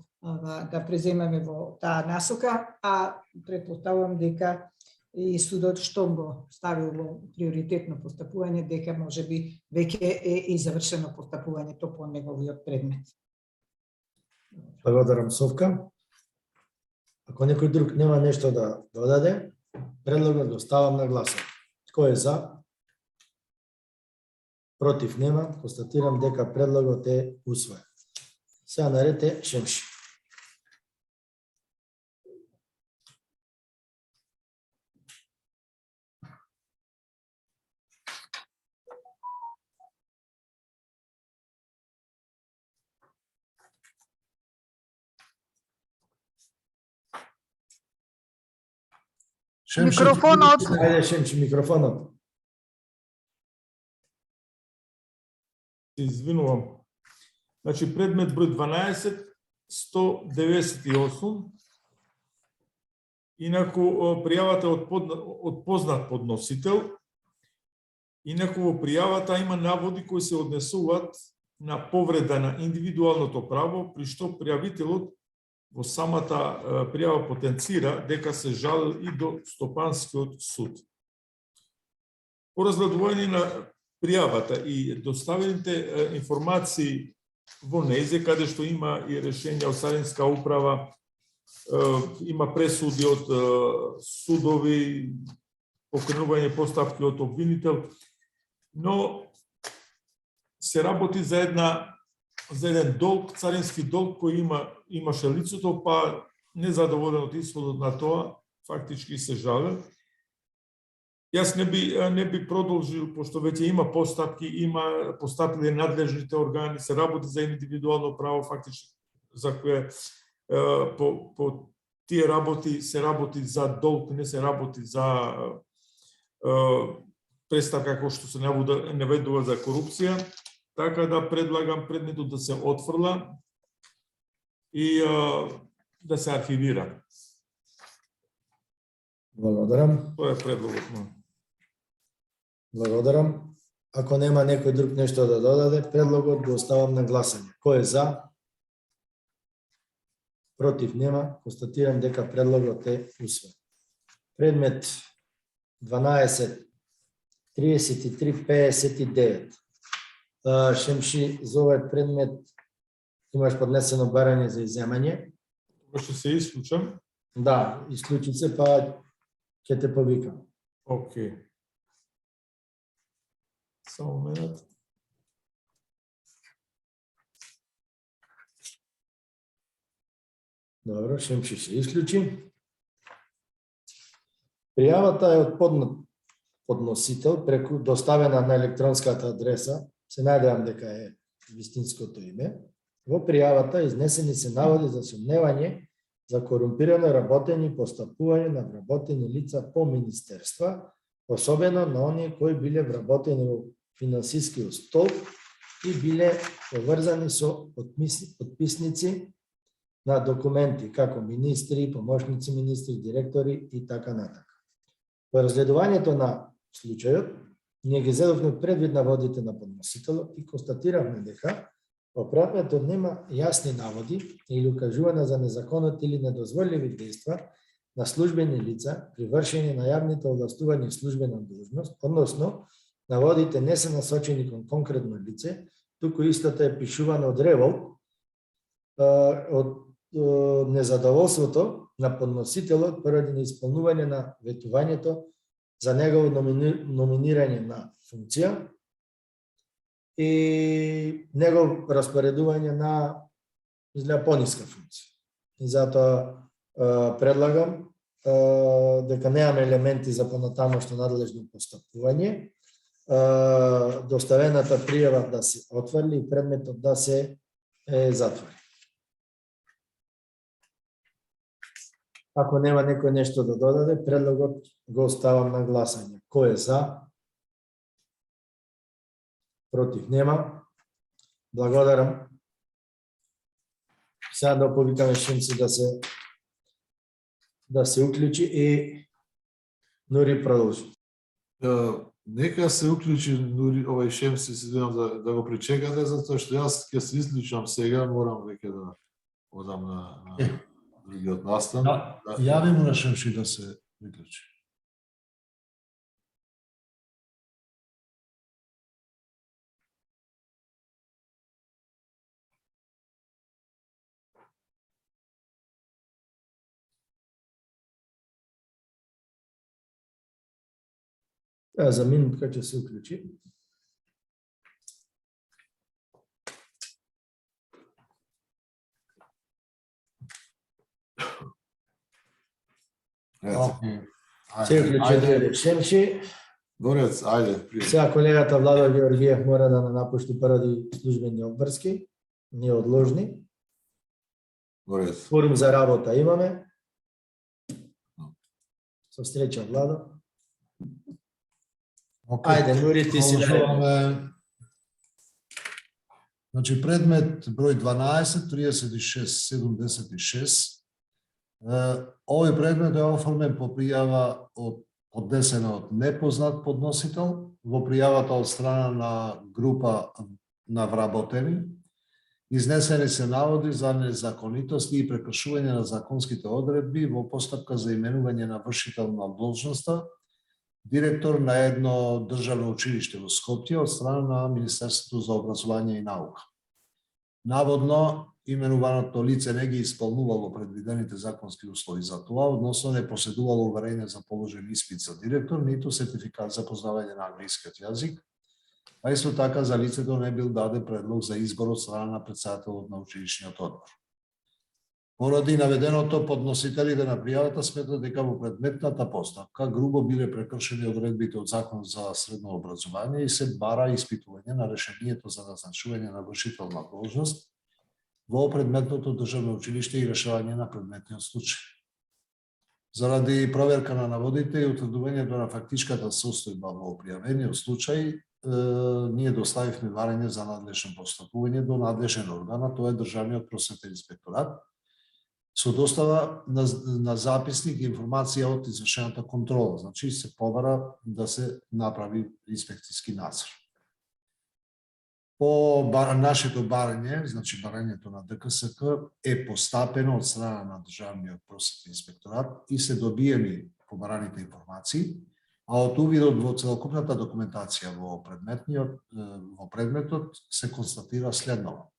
S4: да преземаме во таа насока, а претпоставувам дека и судот што го ставил во приоритетно постапување, дека можеби веќе е и завршено постапувањето по неговиот предмет.
S1: Благодарам, Совка. Ако некој друг нема нешто да додаде, предлогот го ставам на гласување. Кој е за? Против нема, констатирам дека предлогот е усвоен. Сега наред е Шемши.
S6: Микрофонот.
S1: Ајде, Шемши, микрофонот.
S3: Извинувам. Значи, предмет број 12, 198. Инаку, пријавата е од познат подносител. Инаку, во пријавата има наводи кои се однесуваат на повреда на индивидуалното право, при што пријавителот во самата пријава потенцира дека се жалил и до стопанскиот суд. По разгледување на пријавата и доставените информации во нејзе, каде што има и решења од Царинска управа, има пресуди од судови, покренување поставки од обвинител, но се работи за еден долг, царински долг кој имаше лицето, па незадоволен од исходот на тоа, фактички се жалил. Јас не би продолжил, пошто веќе има постапки, има постапиле надлежните органи, се работи за индивидуално право, фактички за кое по тие работи се работи за долг, не се работи за представка како што се наведува за корупција. Така да предлагам предметот да се отфрла и да се архивира.
S1: Благодарам.
S3: Тоа е предлогот.
S1: Благодарам. Ако нема некој друг нешто да додаде, предлогот го оставам на гласање. Кој е за? Против нема. Констатирам дека предлогот е усвоен. Предмет 12, 33, 59. Шемши, за овој предмет имаш поднесено барање за изземање.
S3: Тоа ќе се исклучам.
S1: Да, исклучи се, па ќе те повикам.
S3: Океј. Само момент.
S1: Добро, Шемши се исклучи. Пријавата е од подносител преку доставена на електронската адреса. Се надевам дека е вистинското име. Во пријавата изнесени се наводи за сомневање за корумпирано работење и постапување на вработени лица по министерства, особено на оние кои биле вработени во финансискиот столб и биле поврзани со подписници на документи како министри, помошници министри, директори и така натака. По разгледувањето на случајот, ние ги зедовме предвид наводите на подносителот и констатиравме дека во предметот нема јасни наводи или укажувања за незаконити или недозволиви дејства на службени лица при вршење на јавните овластувања и службена должност, односно наводите не се насочени кон конкретно лице, туку истото е пишувано од револт, од незадоволството на подносителот поради неисполнување на ветувањето за негово номинирање на функција и негов распоредување на изгледа пониска функција. И затоа предлагам дека немаме елементи за понатамошно надлежно постапување, доставената пријава да се отврли и предметот да се затвори. Ако нема некој нешто да додаде, предлогот го оставам на гласање. Кој е за? Против нема. Благодарам. Сега да повикаме Шимци да се уклучи и Нури продолжи.
S2: Нека се уклучи Нури, овај Шемси, се да го причекате, затоа што јас ќе се изличам сега, морам веќе да одам на другиот настан.
S5: Јави му на Шемши да се приклучи.
S1: За минутка ќе се уклучи. Се уклучи Шемши.
S2: Горец, ајде.
S1: Сега колегата Владо Георгиев мора да напушти поради службени обврски, неодложни.
S2: Горец.
S1: Форум за работа имаме. Со среќа, Владо. Ајде, Нури, ти си
S5: да. Значи, предмет број 12, 3676. Овој предмет е оформен по пријава поднесена од непознат подносител, во пријавата од страна на група на вработени. Изнесени се наводи за незаконитости и прекршување на законските одредби во постапка за именување на вршител на должноста, директор на едно државно училиште во Скопје од страна на Министерството за образование и наука. Наводно, именуваното лице не ги исполнувало предвидените законски услови за тоа, односно не поседувало уверење за положен испит за директор, ниту сертификат за познавање на англискиот јазик, а исто така за лицето не бил даде предлог за избор од страна на претседателот на училишниот одбор. Поради наведеното, подносителите на пријавата сметат дека во предметната постапка грубо биле прекршени одредбите од Законот за средно образование и се бара испитување на решението за назначување на вршител на должност во предметното државно училиште и решавање на предметниот случај. Заради проверка на наводите и утврдувањето на фактичката состојба во пријавениот случај, ние доставивме барање за надлежно постапување до надлежен орган, а тоа е Државниот просветен инспекторат, со достава на записник и информација од извршената контрола. Значи, се побара да се направи инспекцијски надзор. По нашето барање, значи барањето на ДКСК, е постапено од страна на Државниот просветен инспекторат и се добиени побараните информации, а од увидот во целокупната документација во предметот се констатира следново.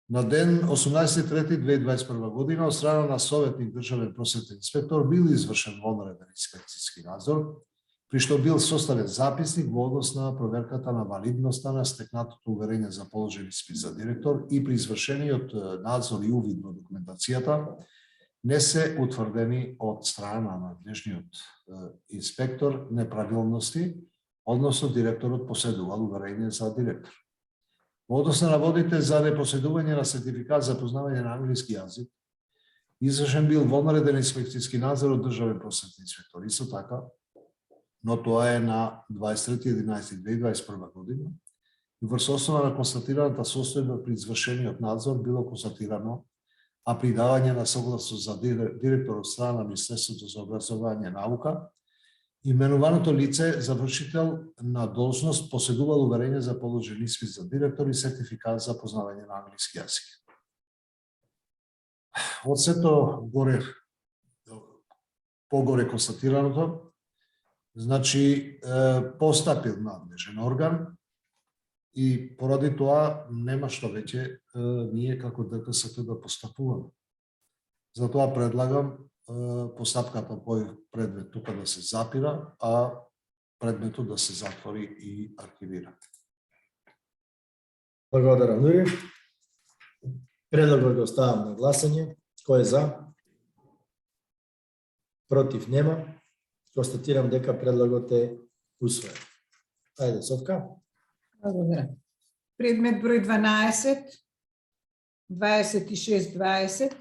S5: На ден 18.3.2021 година од страна на советник државен просветен инспектор бил извршен вонреден инспекцијски надзор, при што бил составен записник во однос на проверката на валидноста на стекнатото уверење за положен испит за директор и при извршениот надзор и увид во документацијата не се утврдени од страна на надлежниот инспектор неправилности, односно директорот поседувал уверење за директор. Во однос на наводите за непоседување на сертификат за познавање на англиски јазик, извршен бил вонреден инспекцијски надзор од државен просветен инспектор. Исто така, но тоа е на 23.11.2021 година, и врз основа на констатираната состојба при извршениот надзор било констатирано, а при давање на согласност за директор од страна на Министерството за образование и наука, именуваното лице за вршител на должност поседувало уверење за положен испит за директор и сертификат за познавање на англиски јазик. Од сето погоре констатираното, Значи, постапил надлежен орган и поради тоа нема што веќе ние како ДТСП да постапуваме. Затоа предлагам постапката по овој предмет тука да се запира, а предметот да се затвори и архивира.
S1: Благодарам, Нури. Предлогот го ставам на гласање. Кој е за? Против нема. Констатирам дека предлогот е усвоен. Ајде, Совка.
S4: Благодарам. Предмет број 12, 26-20.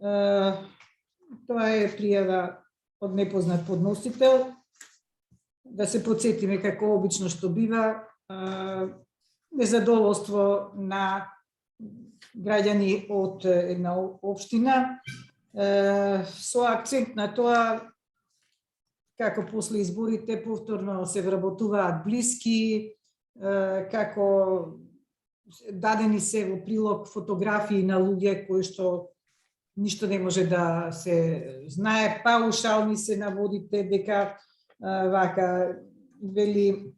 S4: Тоа е пријава од непознат подносител. Да се подсетиме како обично што бива, незадоволство на граѓани од една општина, со акцент на тоа како после изборите повторно се вработуваат блиски, како дадени се во прилог фотографии на луѓе кои што ништо не може да се знае, паушални се наводите дека вака вели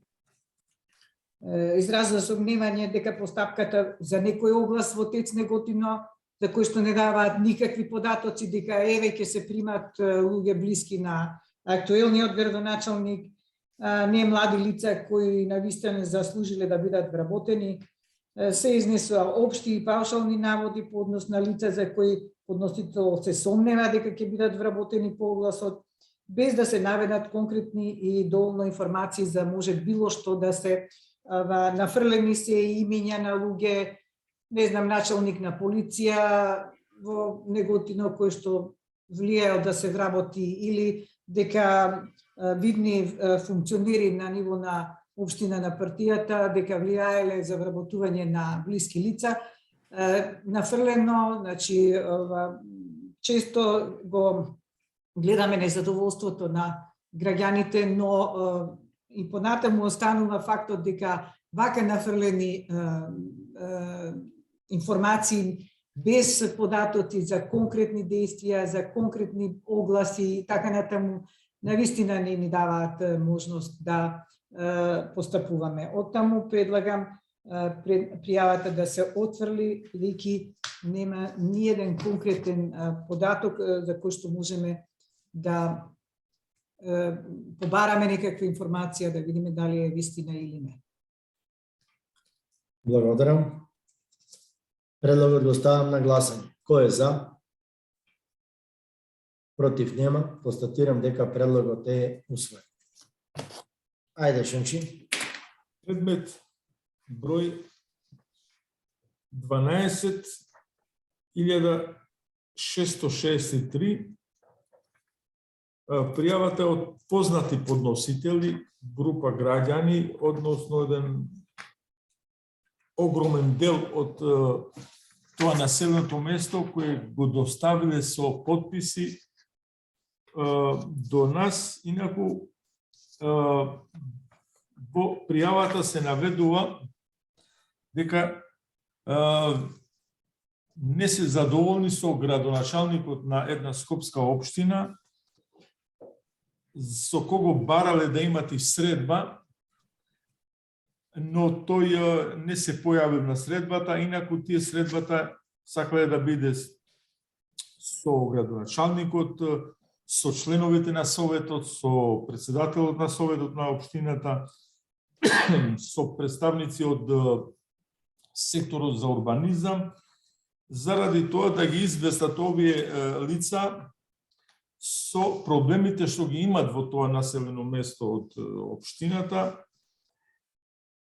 S4: изразува сомневање дека постапката за некој оглас во ТЕЦ Неготино, за кои што не даваат никакви податоци, дека еве ќе се примат луѓе блиски на актуелниот градоначалник, не млади лица кои навистина заслужиле да бидат вработени, се изнесува општи и паушални наводи по однос на лица за кои подносител се сомнева дека ќе бидат вработени по огласот, без да се наведат конкретни и доволно информации за може било што да се нафрлени се имиња на луѓе, не знам, началник на полиција во Неготино кој што влијаел да се вработи, или дека видни функционери на ниво на општина на партијата, дека влијаеле за вработување на блиски лица. Нафрлено, значи, често го гледаме незадоволството на граѓаните, но и понатаму останува фактот дека вака нафрлени информации без податоци за конкретни действија, за конкретни огласи и така натаму, навистина не ни даваат можност да постапуваме. Оттаму предлагам пријавата да се отфрли, бидејќи нема ниеден конкретен податок за кој што можеме да побараме некаква информација, да видиме дали е вистина или не.
S1: Благодарам. Предлогот го ставам на гласање. Кој е за? Против нема. Констатирам дека предлогот е усвоен. Ајде, Шенчи.
S3: Предмет број 12.663. Пријавата од познати подносители, група граѓани, односно еден огромен дел од тоа населеното место кој го доставиле со подписи до нас. Инаку во пријавата се наведува дека не се задоволни со градоначалникот на една скопска општина, со кого барале да имат и средба, но тој не се појавил на средбата, инаку тие средбата сакале да биде со градоначалникот, со членовите на советот, со председателот на советот на општината, со представници од секторот за урбанизам, заради тоа да ги известат овие лица со проблемите што ги имат во тоа населено место од општината,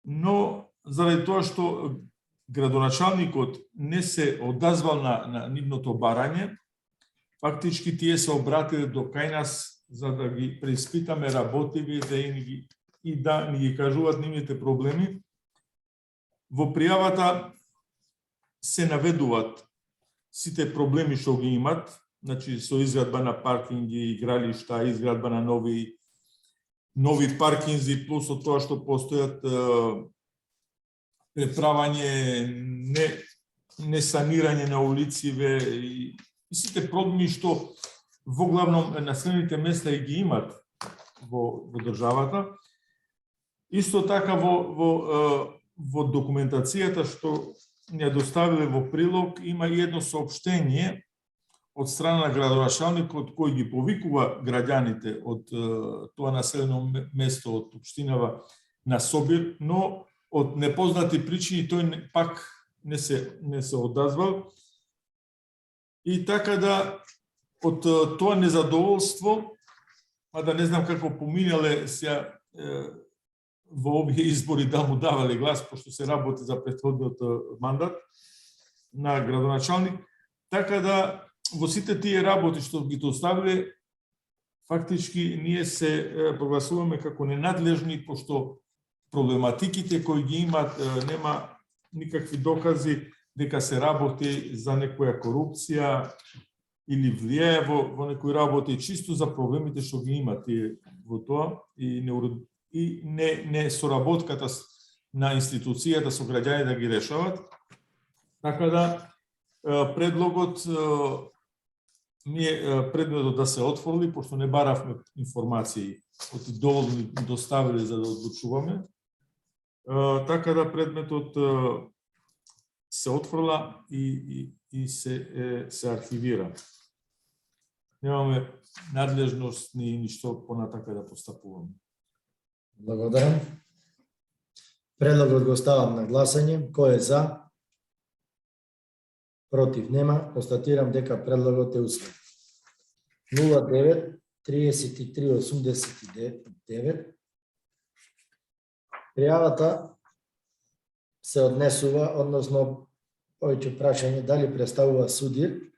S3: но заради тоа што градоначалникот не се одазвал на нивното барање, фактички тие се обратиле до кај нас за да ги преиспитаме работиви и да ни ги кажуваат нивните проблеми. Во пријавата се наведуваат сите проблеми што ги имат, значи со изградба на паркинги, игралишта, изградба на нови паркинзи, плюс од тоа што постојат преправање, не санирање на улициве и сите проблеми што во главном населените места и ги имат, во државата. Исто така во документацијата што ни ја доставиле во прилог има и едно соопштение од страна на градоначалникот кој ги повикува граѓаните од тоа населено место, од општинава на собир, но од непознати причини тој пак не се одазвал. И така да од тоа незадоволство, да не знам како поминале сега во овие избори да му давале глас, пошто се работи за претходниот мандат на градоначалник, така да во сите тие работи што ги доставиле, фактички ние се прогласуваме како ненадлежни, пошто проблематиките кои ги имат, нема никакви докази дека се работи за некоја корупција или влијае во некои работи, чисто за проблемите што ги имат во тоа и не соработката на институцијата со граѓани да ги решават. Така да предметот да се отфорли, пошто не баравме информации, оти доволно ни доставиле за да одлучуваме. Така да предметот се отфрла и се архивира. Немаме надлежност ни ништо понатака да постапуваме.
S1: Благодарам. Предлогот го ставам на гласање. Кој е за? Против нема. Констатирам дека предлогот е усвоен. 09 33 89. Пријавата се однесува, односно повеќе прашање дали представува судир,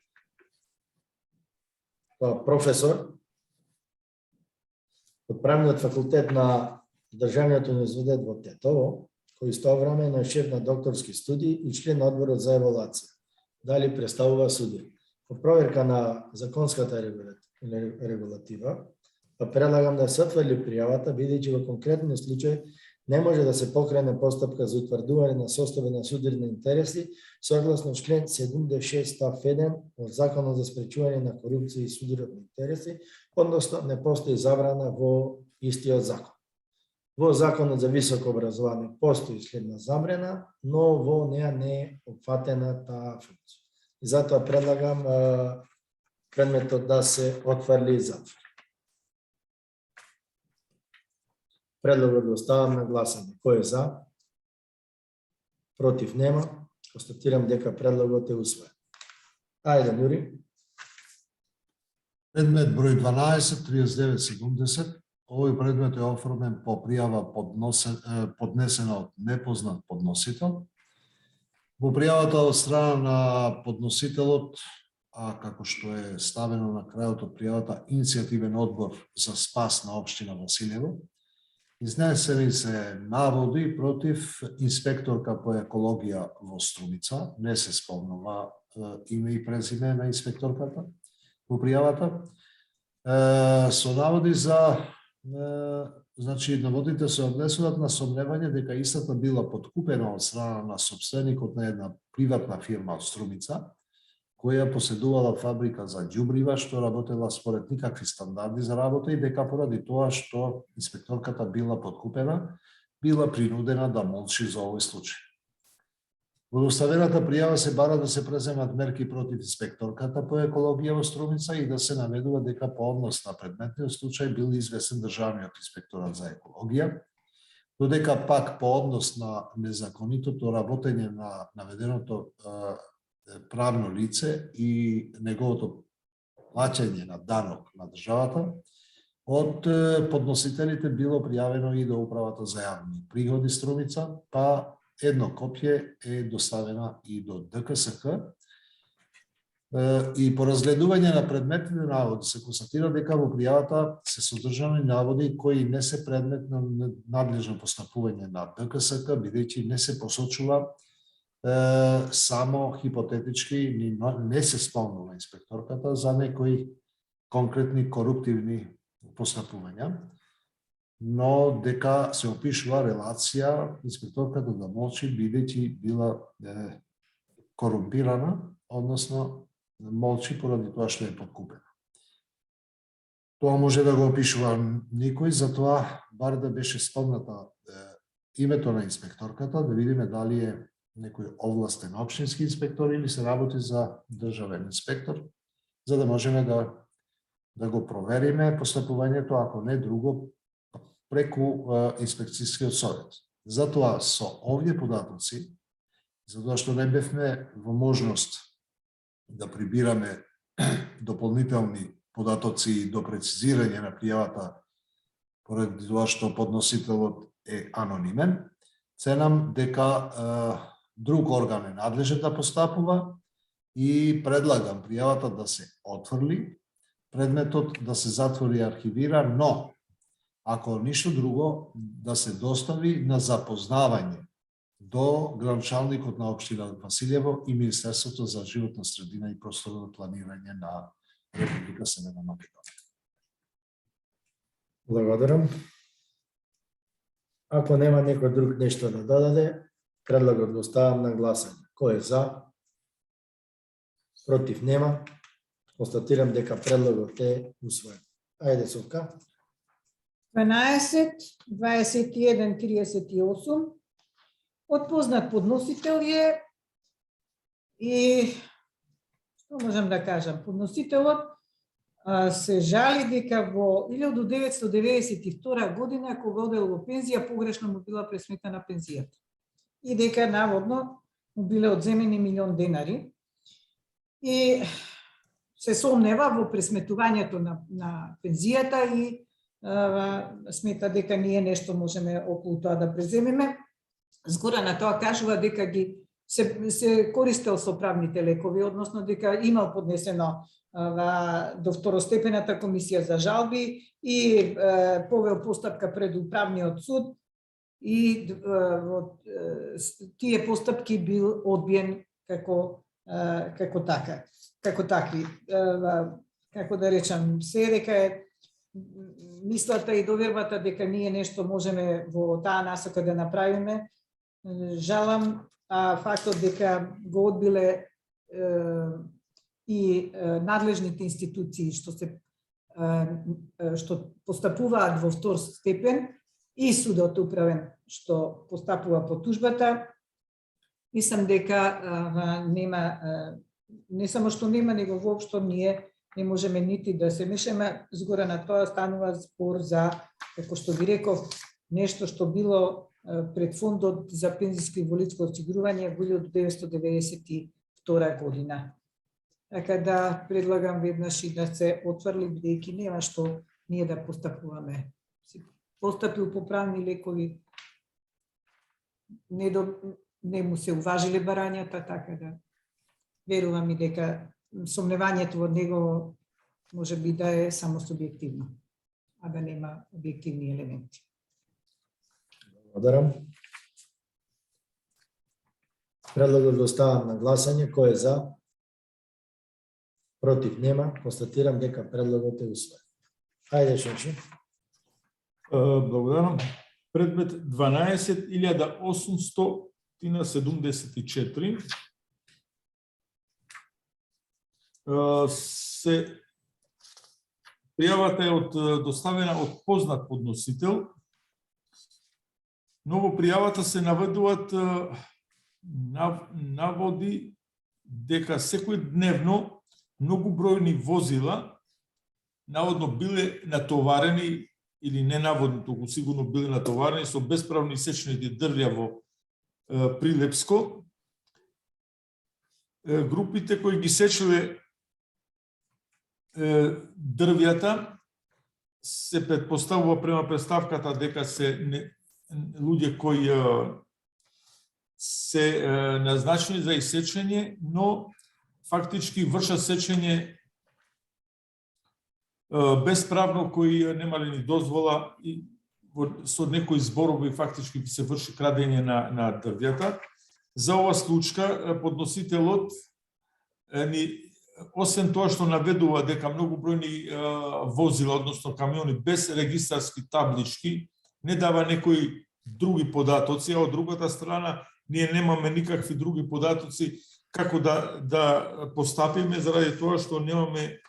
S1: професор од Правниот факултет на Државниот универзитет во Тетово, кој истовремено е шеф на докторски студии и член на одборот за евалуација. Дали представува судир? По проверка на законската регулатива, предлагам да се отврли пријавата, бидејќи во конкретниот случај не може да се покрене постапка за утврдување на состави на судирни интереси согласно член 76 став 1 од Законот за спречување на корупција и судирни интереси, односно не постои забрана во истиот закон. Во Законот за високо образование постои следна забрана, но во неа не е опфатена таа функција. И затоа предлагам предметот да се отфрли и затвори. Предлогот го ставам на гласање. Кој е за? Против нема. Констатирам дека предлогот е усвоен. Ајде, Нури.
S5: Предмет број 12 3970. Овој предмет е оформен по пријава поднесена од непознат подносител. Во пријавата од страна на подносителот, а како што е ставено на крајот од пријавата, иницијативен одбор за спас на општина Василево, изнесени се наводи против инспекторка по екологија во Струмица, не се спомнува име и презиме на инспекторката во пријавата, со наводи за значи наводите се однесуваат на сомневање дека истата била подкупена од страна на собственикот на една приватна фирма од Струмица, која поседувала фабрика за ѓубрива, што работела според никакви стандарди за работа и дека поради тоа што инспекторката била подкупена, била принудена да молчи за овој случај. Во доставената пријава се бара да се преземат мерки против инспекторката по екологија во Струмица и да се наведува дека по однос на предметниот случај бил известен државниот инспекторат за екологија, додека пак по однос на незаконитото работење на наведеното правно лице и неговото плаќање на данок на државата, од подносителите било пријавено и до Управата за јавни приходи Струмица, па едно копје е доставена и до ДКСК. И по разгледување на предметните наводи се констатира дека во пријавата се содржани наводи кои не се предмет на надлежно постапување на ДКСК, бидејќи не се посочува само хипотетички, не се спомнува инспекторката за некои конкретни коруптивни постапувања, но дека се опишува релација инспекторката да молчи бидејќи била корумпирана, односно молчи поради тоа што е подкупена. Тоа може да го опишува никој, затоа бар да беше спомната името на инспекторката, да видиме дали е некој овластен општински инспектор или се работи за државен инспектор, за да можеме да го провериме постапувањето, ако не друго, преку инспекцијскиот совет. Затоа со овие податоци, затоа што не бевме во можност да прибираме дополнителни податоци до прецизирање на пријавата, поради тоа што подносителот е анонимен, ценам дека друг орган е надлежен да постапува и предлагам пријавата да се отфрли, предметот да се затвори и архивира, но ако ништо друго, да се достави на запознавање до градоначалникот на општина Василјево и Министерството за животна средина и просторно планирање на Република Северна Македонија.
S1: Благодарам. Ако нема некој друг нешто да додаде, предлагот го ставам на гласање. Кој е за? Против нема. Констатирам дека предлогот е усвоен. Ајде, Совка.
S4: 12, 21, 38. Од познат подносител е и што можам да кажам, подносителот се жали дека во 1992 година, кога одел во пензија, погрешно му била пресметана пензијата. И дека наводно му биле одземени 1 милион денари. И се сомнева во пресметувањето на пензијата и смета дека ние нешто можеме околу тоа да преземеме. Згора на тоа кажува дека се користел со правните лекови, односно дека имал поднесено до второстепената комисија за жалби и повел постапка пред управниот суд и во тие постапки бил одбиен како такви. Како да речам, се дека е мислата и довербата дека ние нешто можеме во таа насока да направиме, жалам, а фактот дека го одбиле и надлежните институции што постапуваат во втор степен и судот управен што постапува по тужбата, мислам дека нема, не само што нема, него воопшто ние не можеме нити да се мешаме. Згора на тоа станува збор за, како што ви реков, нешто што било пред фондот за пензијско и инвалидско осигурување во 1992 година. Така да предлагам веднаш и да се отврли, бидејќи нема што ние да постапуваме. Постапил по правни лекови, не му се уважиле барањата, така да верувам и дека сомневањето од него може би да е само субјективно, а да нема објективни елементи.
S1: Благодарам. Предлогот го ставам на гласање. Кој е за? Против нема. Констатирам дека предлогот е усвоен. Хајде, Шенчи.
S3: Благодарам. Предмет 12.874 пријавата е доставена од познат подносител, но во пријавата се наведуваат наводи дека секој дневно многу бројни возила наводно биле натоварени или не наводно, туку сигурно биле натоварени со бесправно исечените дрвја во Прилепско. Групите кои ги сечеле дрвјата се предпоставува према представката дека се луѓе кои се назначени за исечење, но фактички вршат сечење бесправно, кои немале ни дозвола и со некои зборови фактички се врши крадење на дрвјата. За ова случка подносителот освен тоа што наведува дека многу бројни возила, односно камиони без регистарски таблички, не дава некои други податоци, а од другата страна ние немаме никакви други податоци како да постапиме, заради тоа што немаме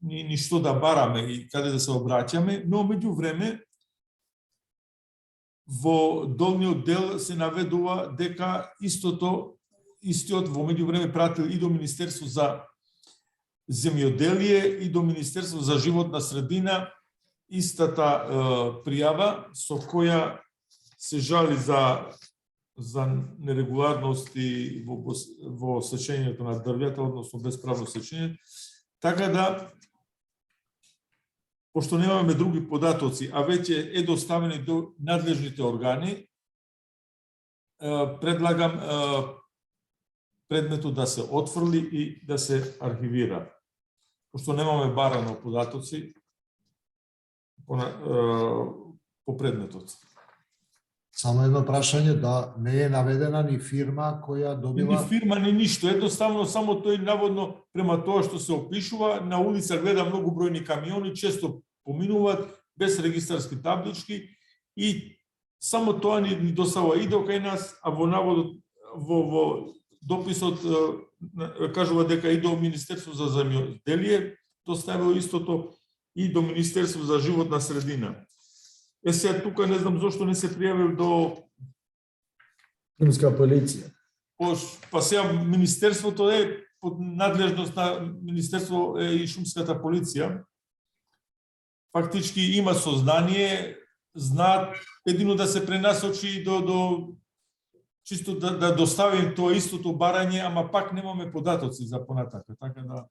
S3: ни што да бараме и каде да се обраќаме, но меѓу време во долниот дел се наведува дека истиот во меѓу време пратил и до Министерство за земјоделие и до Министерство за животна средина истата пријава со која се жали за нерегуларности во сечењето на дрвјата, односно бесправно сечење, така да пошто немаме други податоци, а веќе е доставени до надлежните органи, предлагам предметот да се отфрли и да се архивира. Пошто немаме барано податоци по предметот.
S5: Само едно прашање, да не е наведена ни фирма која добила...
S3: Ни фирма, ни ништо. Едноставно, само тој наводно, према тоа што се опишува, на улица гледа многу бројни камиони, често поминуваат без регистарски таблички и само тоа ни доставува и до кај нас, а во наводот, во дописот кажува дека и до Министерство за земјоделие доставило истото и до Министерство за животна средина. Сега тука не знам зошто не се пријавил до
S1: Шумска полиција.
S3: Па сега Министерството е под надлежност на Министерство и Шумската полиција. Фактички има сознание, знаат едино да се пренасочи до чисто да доставим тоа истото барање, ама пак немаме податоци за понатака, така да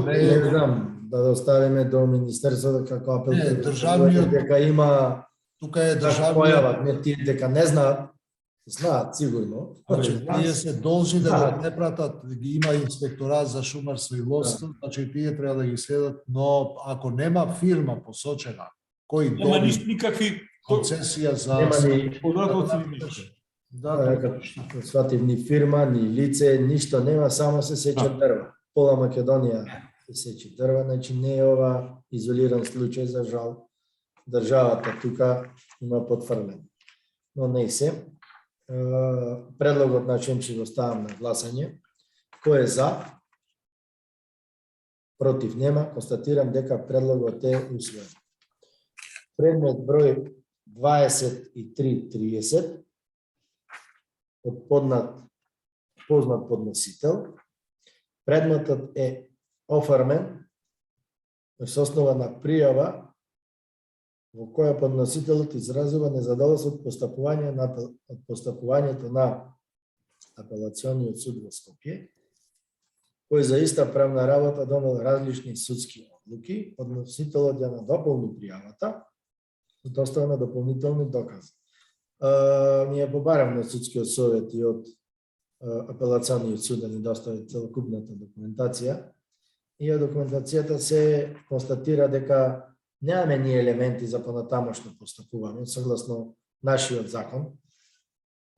S1: Не знам, да доставиме до Министерството како апел.
S5: Не, државниот...
S1: Дека има...
S5: Тука е
S1: државниот... Не, тие дека не знаат сигурно.
S5: Значи, тие се должни да го препратат, ги има инспекторат за шумарство и ловство, значи тие треба да ги следат, но ако нема фирма посочена, кој
S3: нема никакви
S5: концесија за...
S1: Нема ни
S3: податоци ни ништо.
S1: Да, сватив ни фирма, ни лице, ништо нема, само се сече дрва. Пола Македонија се сече дрва, значи не е ова изолиран случај, за жал. Државата тука има потврдено. Но не се. Предлогот на член ќе го ставам на гласање. Кој е за? Против нема. Констатирам дека предлогот е усвоен. Предмет број 2330 од познат подносител. Предметот е оформен со основа на пријава во која подносителот изразува незадоволство од постапувањето на Апелациониот суд во Скопје, кој за иста правна работа донел различни судски одлуки. Подносителот ја надополни пријавата со достава на дополнителни докази. Ние побараме од судскиот совет и од Апелациониот суд да ни достави целокупната документација, и од документацијата се констатира дека немаме ни елементи за понатамошно постапување, согласно нашиот закон,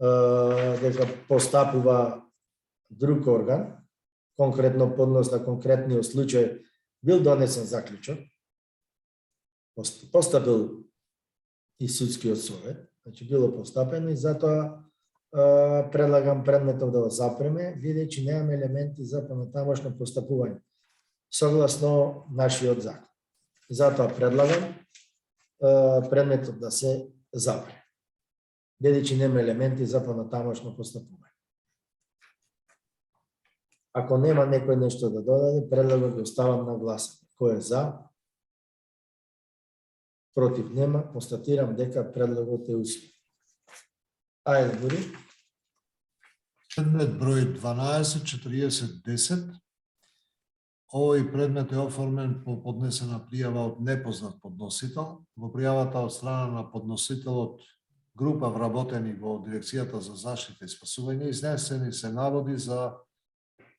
S1: дека постапува друг орган, конкретно поднос на конкретниот случај бил донесен заклучок, постапил и судскиот совет, значи било постапено и затоа предлагам предметот да го запреме, бидејќи немаме елементи за понатамошно постапување, согласно нашиот закон. Затоа предлагам предметот да се запре, бидејќи нема елементи за понатамошно постапување. Ако нема некој нешто да додаде, предлагам да оставам на гласање. Кој е за? Против нема. Констатирам дека предлогот е усвоен. Ајде, Бури.
S5: Предмет број 124010. Овој предмет е оформен по поднесена пријава од непознат подносител. Во пријавата од страна на подносителот група вработени во Дирекцијата за заштита и спасување изнесени се наводи за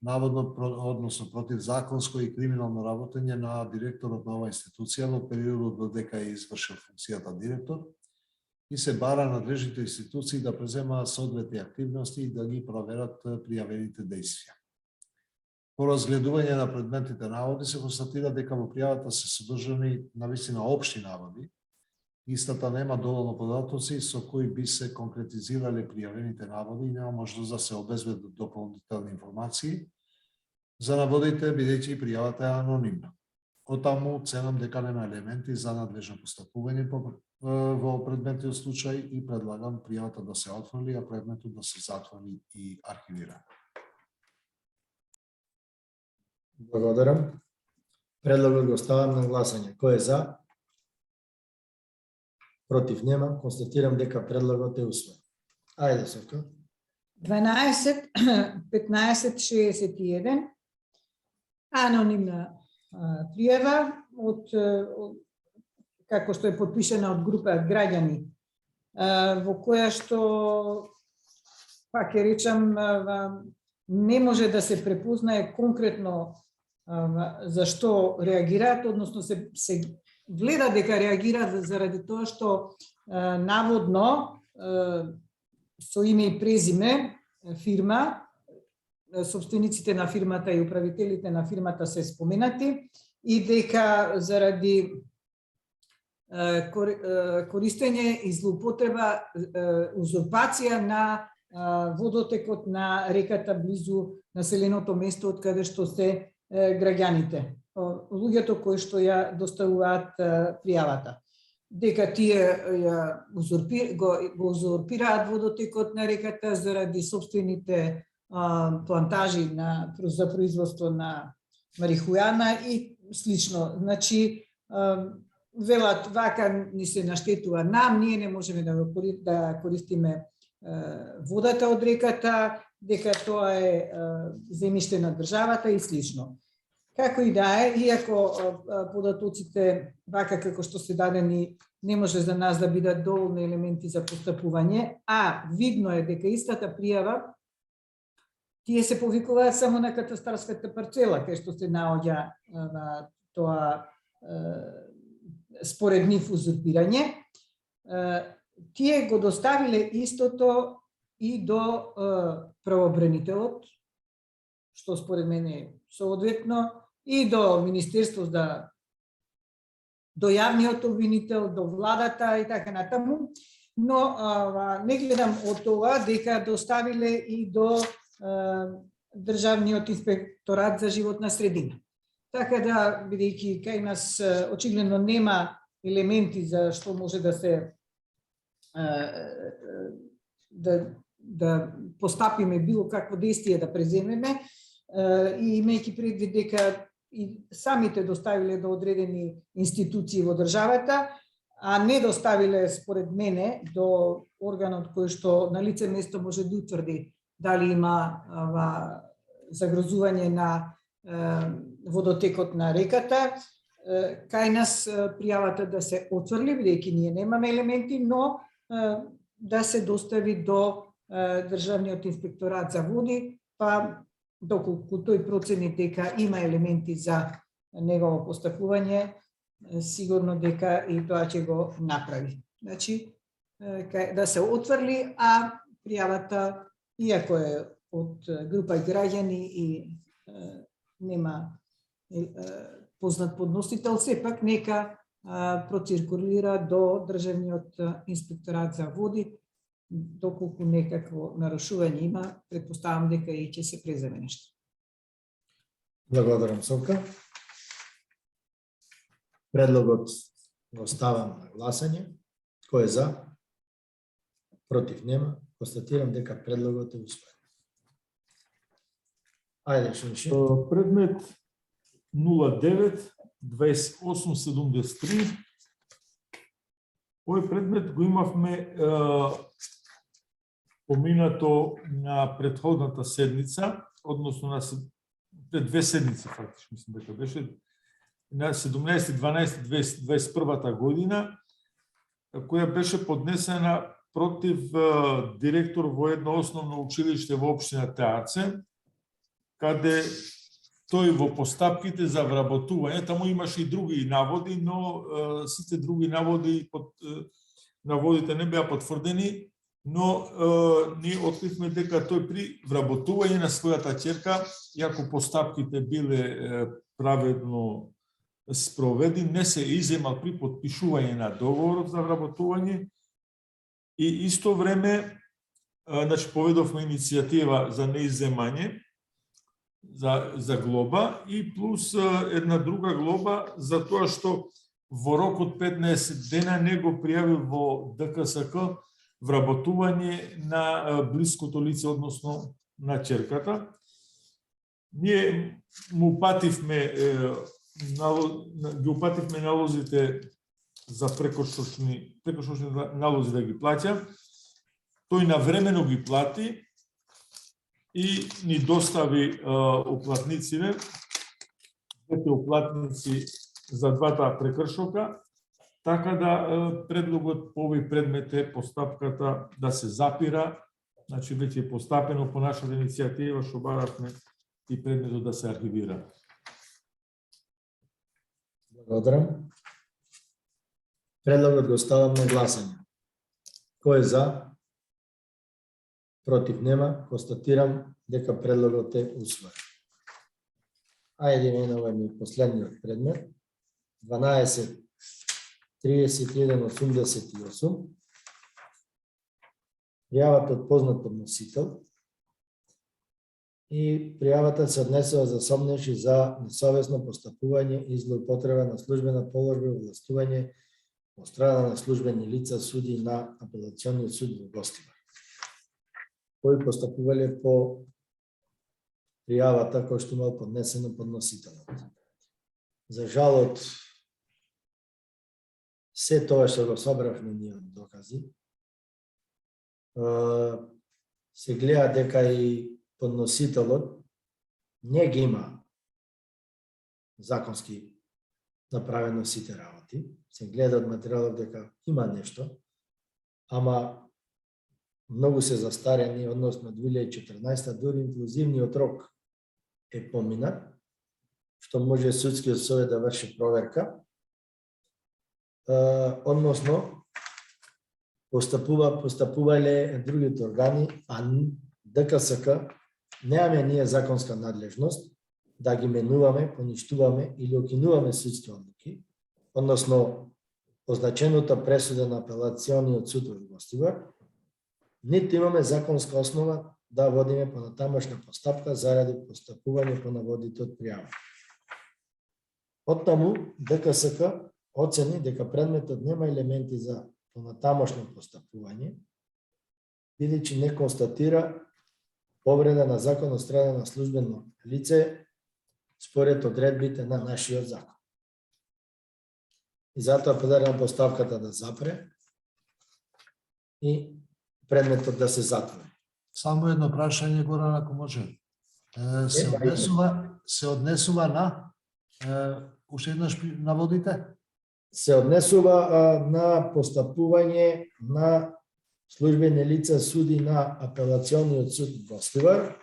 S5: наводно, односно противзаконско и криминално работење на директорот на оваа институција во периодот додека е извршил функцијата директор и се бара надлежните институции да преземаат соодветни активности и да ги проверат пријавените дејствија. По разгледување на предметните наводи се констатира дека во пријавата се содржани навистина општи наводи. Истата нема доволно податоци со кои би се конкретизирале пријавените наводи и нема можност да се обезбедат дополнителни информации. за наводите, бидејќи пријавата е анонимна. Отаму ценам дека нема елементи за надлежно постапување во предметниот случај и предлагам пријавата да се отфрли, а предметот да се затвори и архивира.
S1: Благодарам. Предлогот го ставам на гласање. Кој е за? Против нема. Констатирам дека предлогот е усвоен. Ајде, Совка.
S4: 12, 15, 61. Анонимна пријава како што е подпишана од група граѓани, во која што, пак ќе речам, не може да се препознае конкретно зашто реагираат, односно се гледа дека реагираат заради тоа што наводно со име и презиме фирма, собствениците на фирмата и управителите на фирмата се споменати и дека заради користење и злоупотреба, узурпација на водотекот на реката близу населеното место од каде што се граѓаните, луѓето кои што ја доставуваат пријавата. Дека тие го узурпираат водотекот на реката заради собствените плантажи за производство на марихуана и слично. Значи, велат вака ни се наштетува нам, ние не можеме да користиме водата од реката, дека тоа е земјиште на државата и слично. Како и да е, иако податоците, вака како што се дадени, не може за нас да бидат доволни елементи за постапување, а видно е дека истата пријава, тие се повикуваат само на катастарската парцела, кај што се наоѓа тоа според нив узурпирање. Тие го доставиле истото и до правобранителот, што според мене е соодветно, и до Министерство до јавниот обвинител, до владата и така натаму, но не гледам од тоа дека доставиле и до Државниот инспекторат за животна средина. Така да, бидејќи кај нас очигледно нема елементи за што може да се да постапиме било какво действие да преземеме, и имејќи предвид дека и самите доставиле до одредени институции во државата, а не доставиле, според мене, до органот кој што на лице место може да утврди дали има загрозување на водотекот на реката. Кај нас пријавата да се отфрли, бидејќи ние немаме елементи, но да се достави до Државниот инспекторат за води, па доколку тој процени дека има елементи за негово постапување, сигурно дека и тоа ќе го направи. Значи, да се отфрли, а пријавата, иако е од група граѓани и нема познат подносител, сепак нека проциркулира до Државниот инспекторат за води, доколку некакво нарушување има, предпоставам дека и ќе се преземе нешто.
S1: Благодарам, Совка. Предлогот го ставам на гласање. Кој е за? Против нема. Констатирам дека предлогот е усвоен. Ајде, Шимши.
S3: Предмет 09-2873. Овој предмет го имавме поминато на претходната седница, односно на пред две седници, фактично, мислам дека беше на 17.12.2021 година, која беше поднесена против директор во едно основно училиште во општина Теарце, каде тој во постапките за вработување, таму имаше и други наводи, но сите други наводите не беа потврдени, но ние откривме дека тој при вработување на својата ќерка, иако постапките биле праведно спроведени, не се иземал при потпишување на договорот за вработување и исто време, значи, поведовме иницијатива за неиземање, за глоба и плюс една друга глоба за тоа што во рок од 15 дена не го пријавил во ДКСК вработување на блиското лице, односно на ќерката. Ние му упативме налозите за прекошочни налози да ги плаќа. Тој навремено ги плати и ни достави уплатниците, двете уплатници за двата прекршока, така да предлогот по овој предмет е постапката да се запира, значи веќе е постапено по нашата иницијатива што баравме и предметот да се архивира.
S1: Благодарам. Предлогот го ставам на гласање. Кој е за? Против нема. Констатирам дека предлогот е усвоен. Ајде на овој последниот предмет. 12 3188. Пријавата од познат подносител и пријавата се однесува за сомнеши за несовесно постапување и злоупотреба на службена положба и овластување од страна на службени лица суди на апелациониот суд во Гостивар, кои постапувале по пријавата која што имал поднесено подносителот. За жалот, се тоа што го собравме ние од докази, се гледа дека и подносителот не ги има законски направено сите работи. Се гледа од материјалот дека има нешто, ама многу се застарени, односно 2014, дури инклузивниот рок е поминат, што може судскиот совет да врши проверка, односно постапувале другите органи, а ДКСК немаме ние законска надлежност да ги менуваме, поништуваме или окинуваме судски одлуки, односно означената пресуда на апелациониот суд во Гостивар, ниту имаме законска основа да водиме понатамошна постапка заради постапување по наводите од пријава. Оттаму ДКСК оцени дека предметот нема елементи за понатамошно постапување, бидејќи не констатира повреда на закон од страна на службено лице според одредбите на нашиот закон. И затоа апелирам постапката да запре и предметот да се затвори.
S5: Само едно прашање, Горан, ако може. Се однесува на уште еднаш наводите?
S1: Се однесува на постапување на службени лица суди на апелациониот суд Гостивар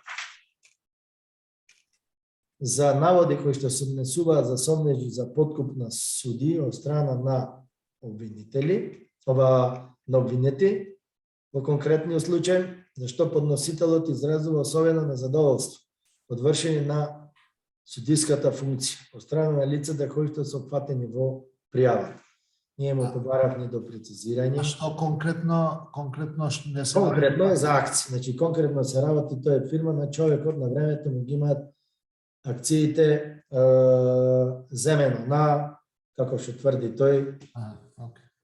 S1: за наводи кои што се однесуваат за сомнежи за подкуп на суди од страна на обвинители, на обвинети, во конкретниот случај, зашто подносителот изразува особено незадоволство од вршење на судиската функција од страна на лицата кои што се опфатени во пријавата. Ние му побаравме до прецизирање.
S5: А што конкретно не се...
S1: Конкретно е за акции. Значи, конкретно се работи, тој е фирма на човекот, на времето му ги имаат акциите земено на, како што тврди тој,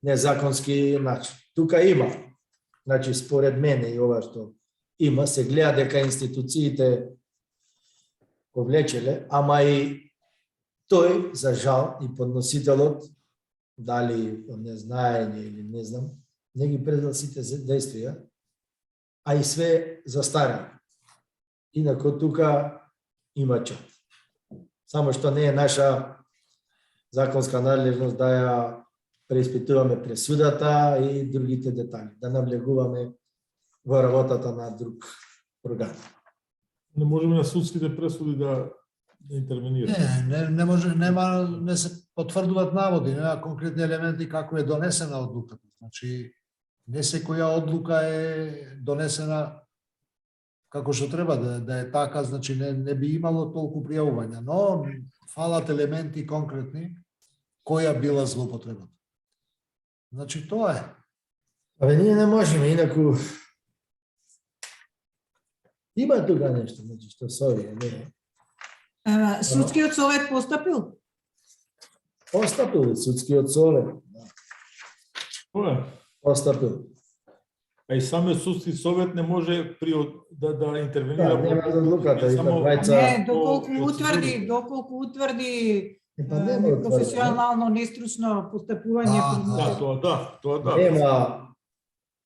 S1: незаконски начин. Тука има, значи, според мене и ова што има, се гледа дека институциите повлечеле, ама и тој, за жал, и подносителот, дали од незнаење или не знам, не ги презал сите действија, а и све застарено. Инако тука има чат. Само што не е наша законска надлежност да ја преиспитуваме пресудата и другите детали, да навлегуваме во работата на друг орган.
S3: Не можеме на судските пресуди да интервенираме.
S5: Не може, не се потврдуваат наводи, нема конкретни елементи како е донесена одлуката. Значи, не секоја одлука е донесена како што треба да е така, значи не би имало толку пријавувања, но фалат елементи конкретни која била злоупотребата. Значи тоа е.
S1: Абе ние не можеме, инаку има тука нешто, значи што со овие, не.
S4: Судскиот совет постапил?
S1: Постапил ли судскиот совет?
S3: Тоа е.
S1: Постапил.
S3: А и самиот судски совет не може да интервенира
S1: Да, нема да одлуката, и
S3: само
S1: двајца-
S4: Не,
S3: процедури.
S4: доколку утврди
S1: Па нема утврдено.
S4: непрофесионално, нестручно постапување.
S3: Тоа да.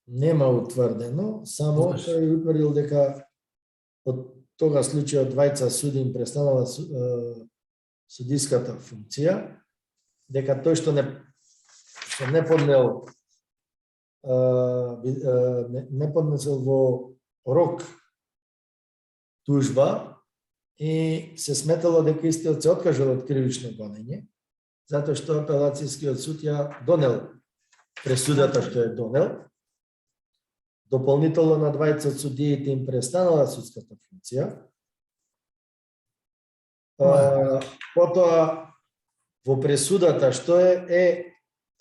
S1: Нема утврдено, само
S5: Тогаш.
S1: тој утврдил дека од тога случај двајца суди им престанала судиската функција, дека тој што не поднел не поднесел во рок тужба и се сметало дека истиот се откажал од кривично гонење, затоа што апелацијскиот суд ја донел пресудата што е донел. Дополнително на двајца од судиите им престанала судската функција. Потоа во пресудата што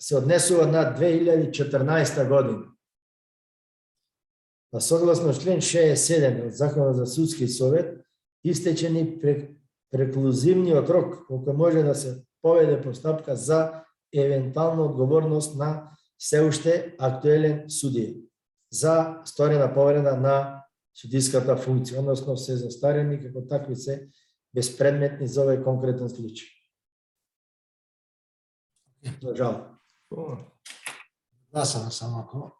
S1: се однесува на 2014 година. Па согласно член 67 од Законот за судски совет, истечени преклузивниот рок кога може да се поведе постапка за евентуална одговорност на се уште актуелен судија за сторена повреда на судиската функција, односно се застарени како такви се безпредметни за овој конкретен случај. За жал.
S5: Да, само ако.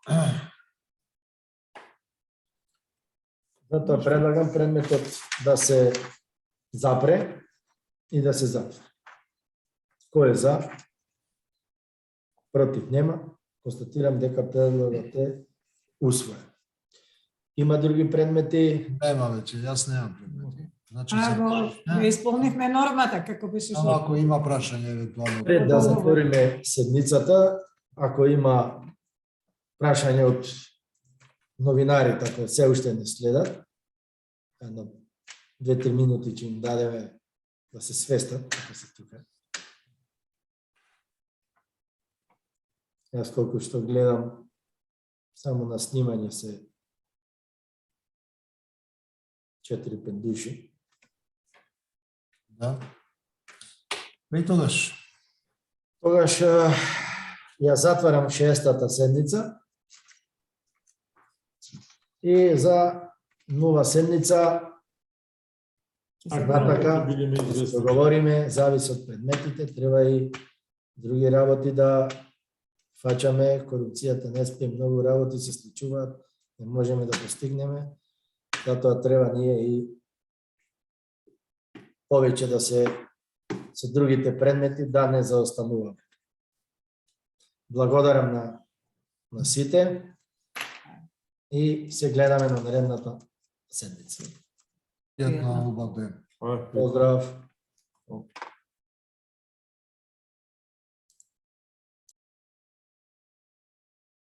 S1: Затоа предлагам предметот да се запре и да се затвори. Кој е за? Против нема. Констатирам дека предлогот е усвоен. Има други предмети?
S5: Нема веќе, јас немам предмети. Значи,
S4: Го исполнивме нормата, како беше
S5: само ако има прашање евентуално.
S1: Пред да затвориме седницата, ако има прашање од новинарите, ако се уште не следат, едно 2-3 минути ќе им дадеме да се свестат, ако се тука. Јас колку што гледам, само на снимање се 4-5 души.
S5: Да. И тогаш.
S1: Тогаш ја затварам 6-та седница и за нова седница така да се договориме, зависи од предметите, треба и други работи да фаќаме, корупцијата не спие, многу работи се случуваат, не можеме да постигнеме, затоа треба ние и повеќе да се со другите предмети да не заостануваме. Благодарам на сите и се гледаме на наредната седница.
S5: Пријатно убав ден.
S1: Поздрав!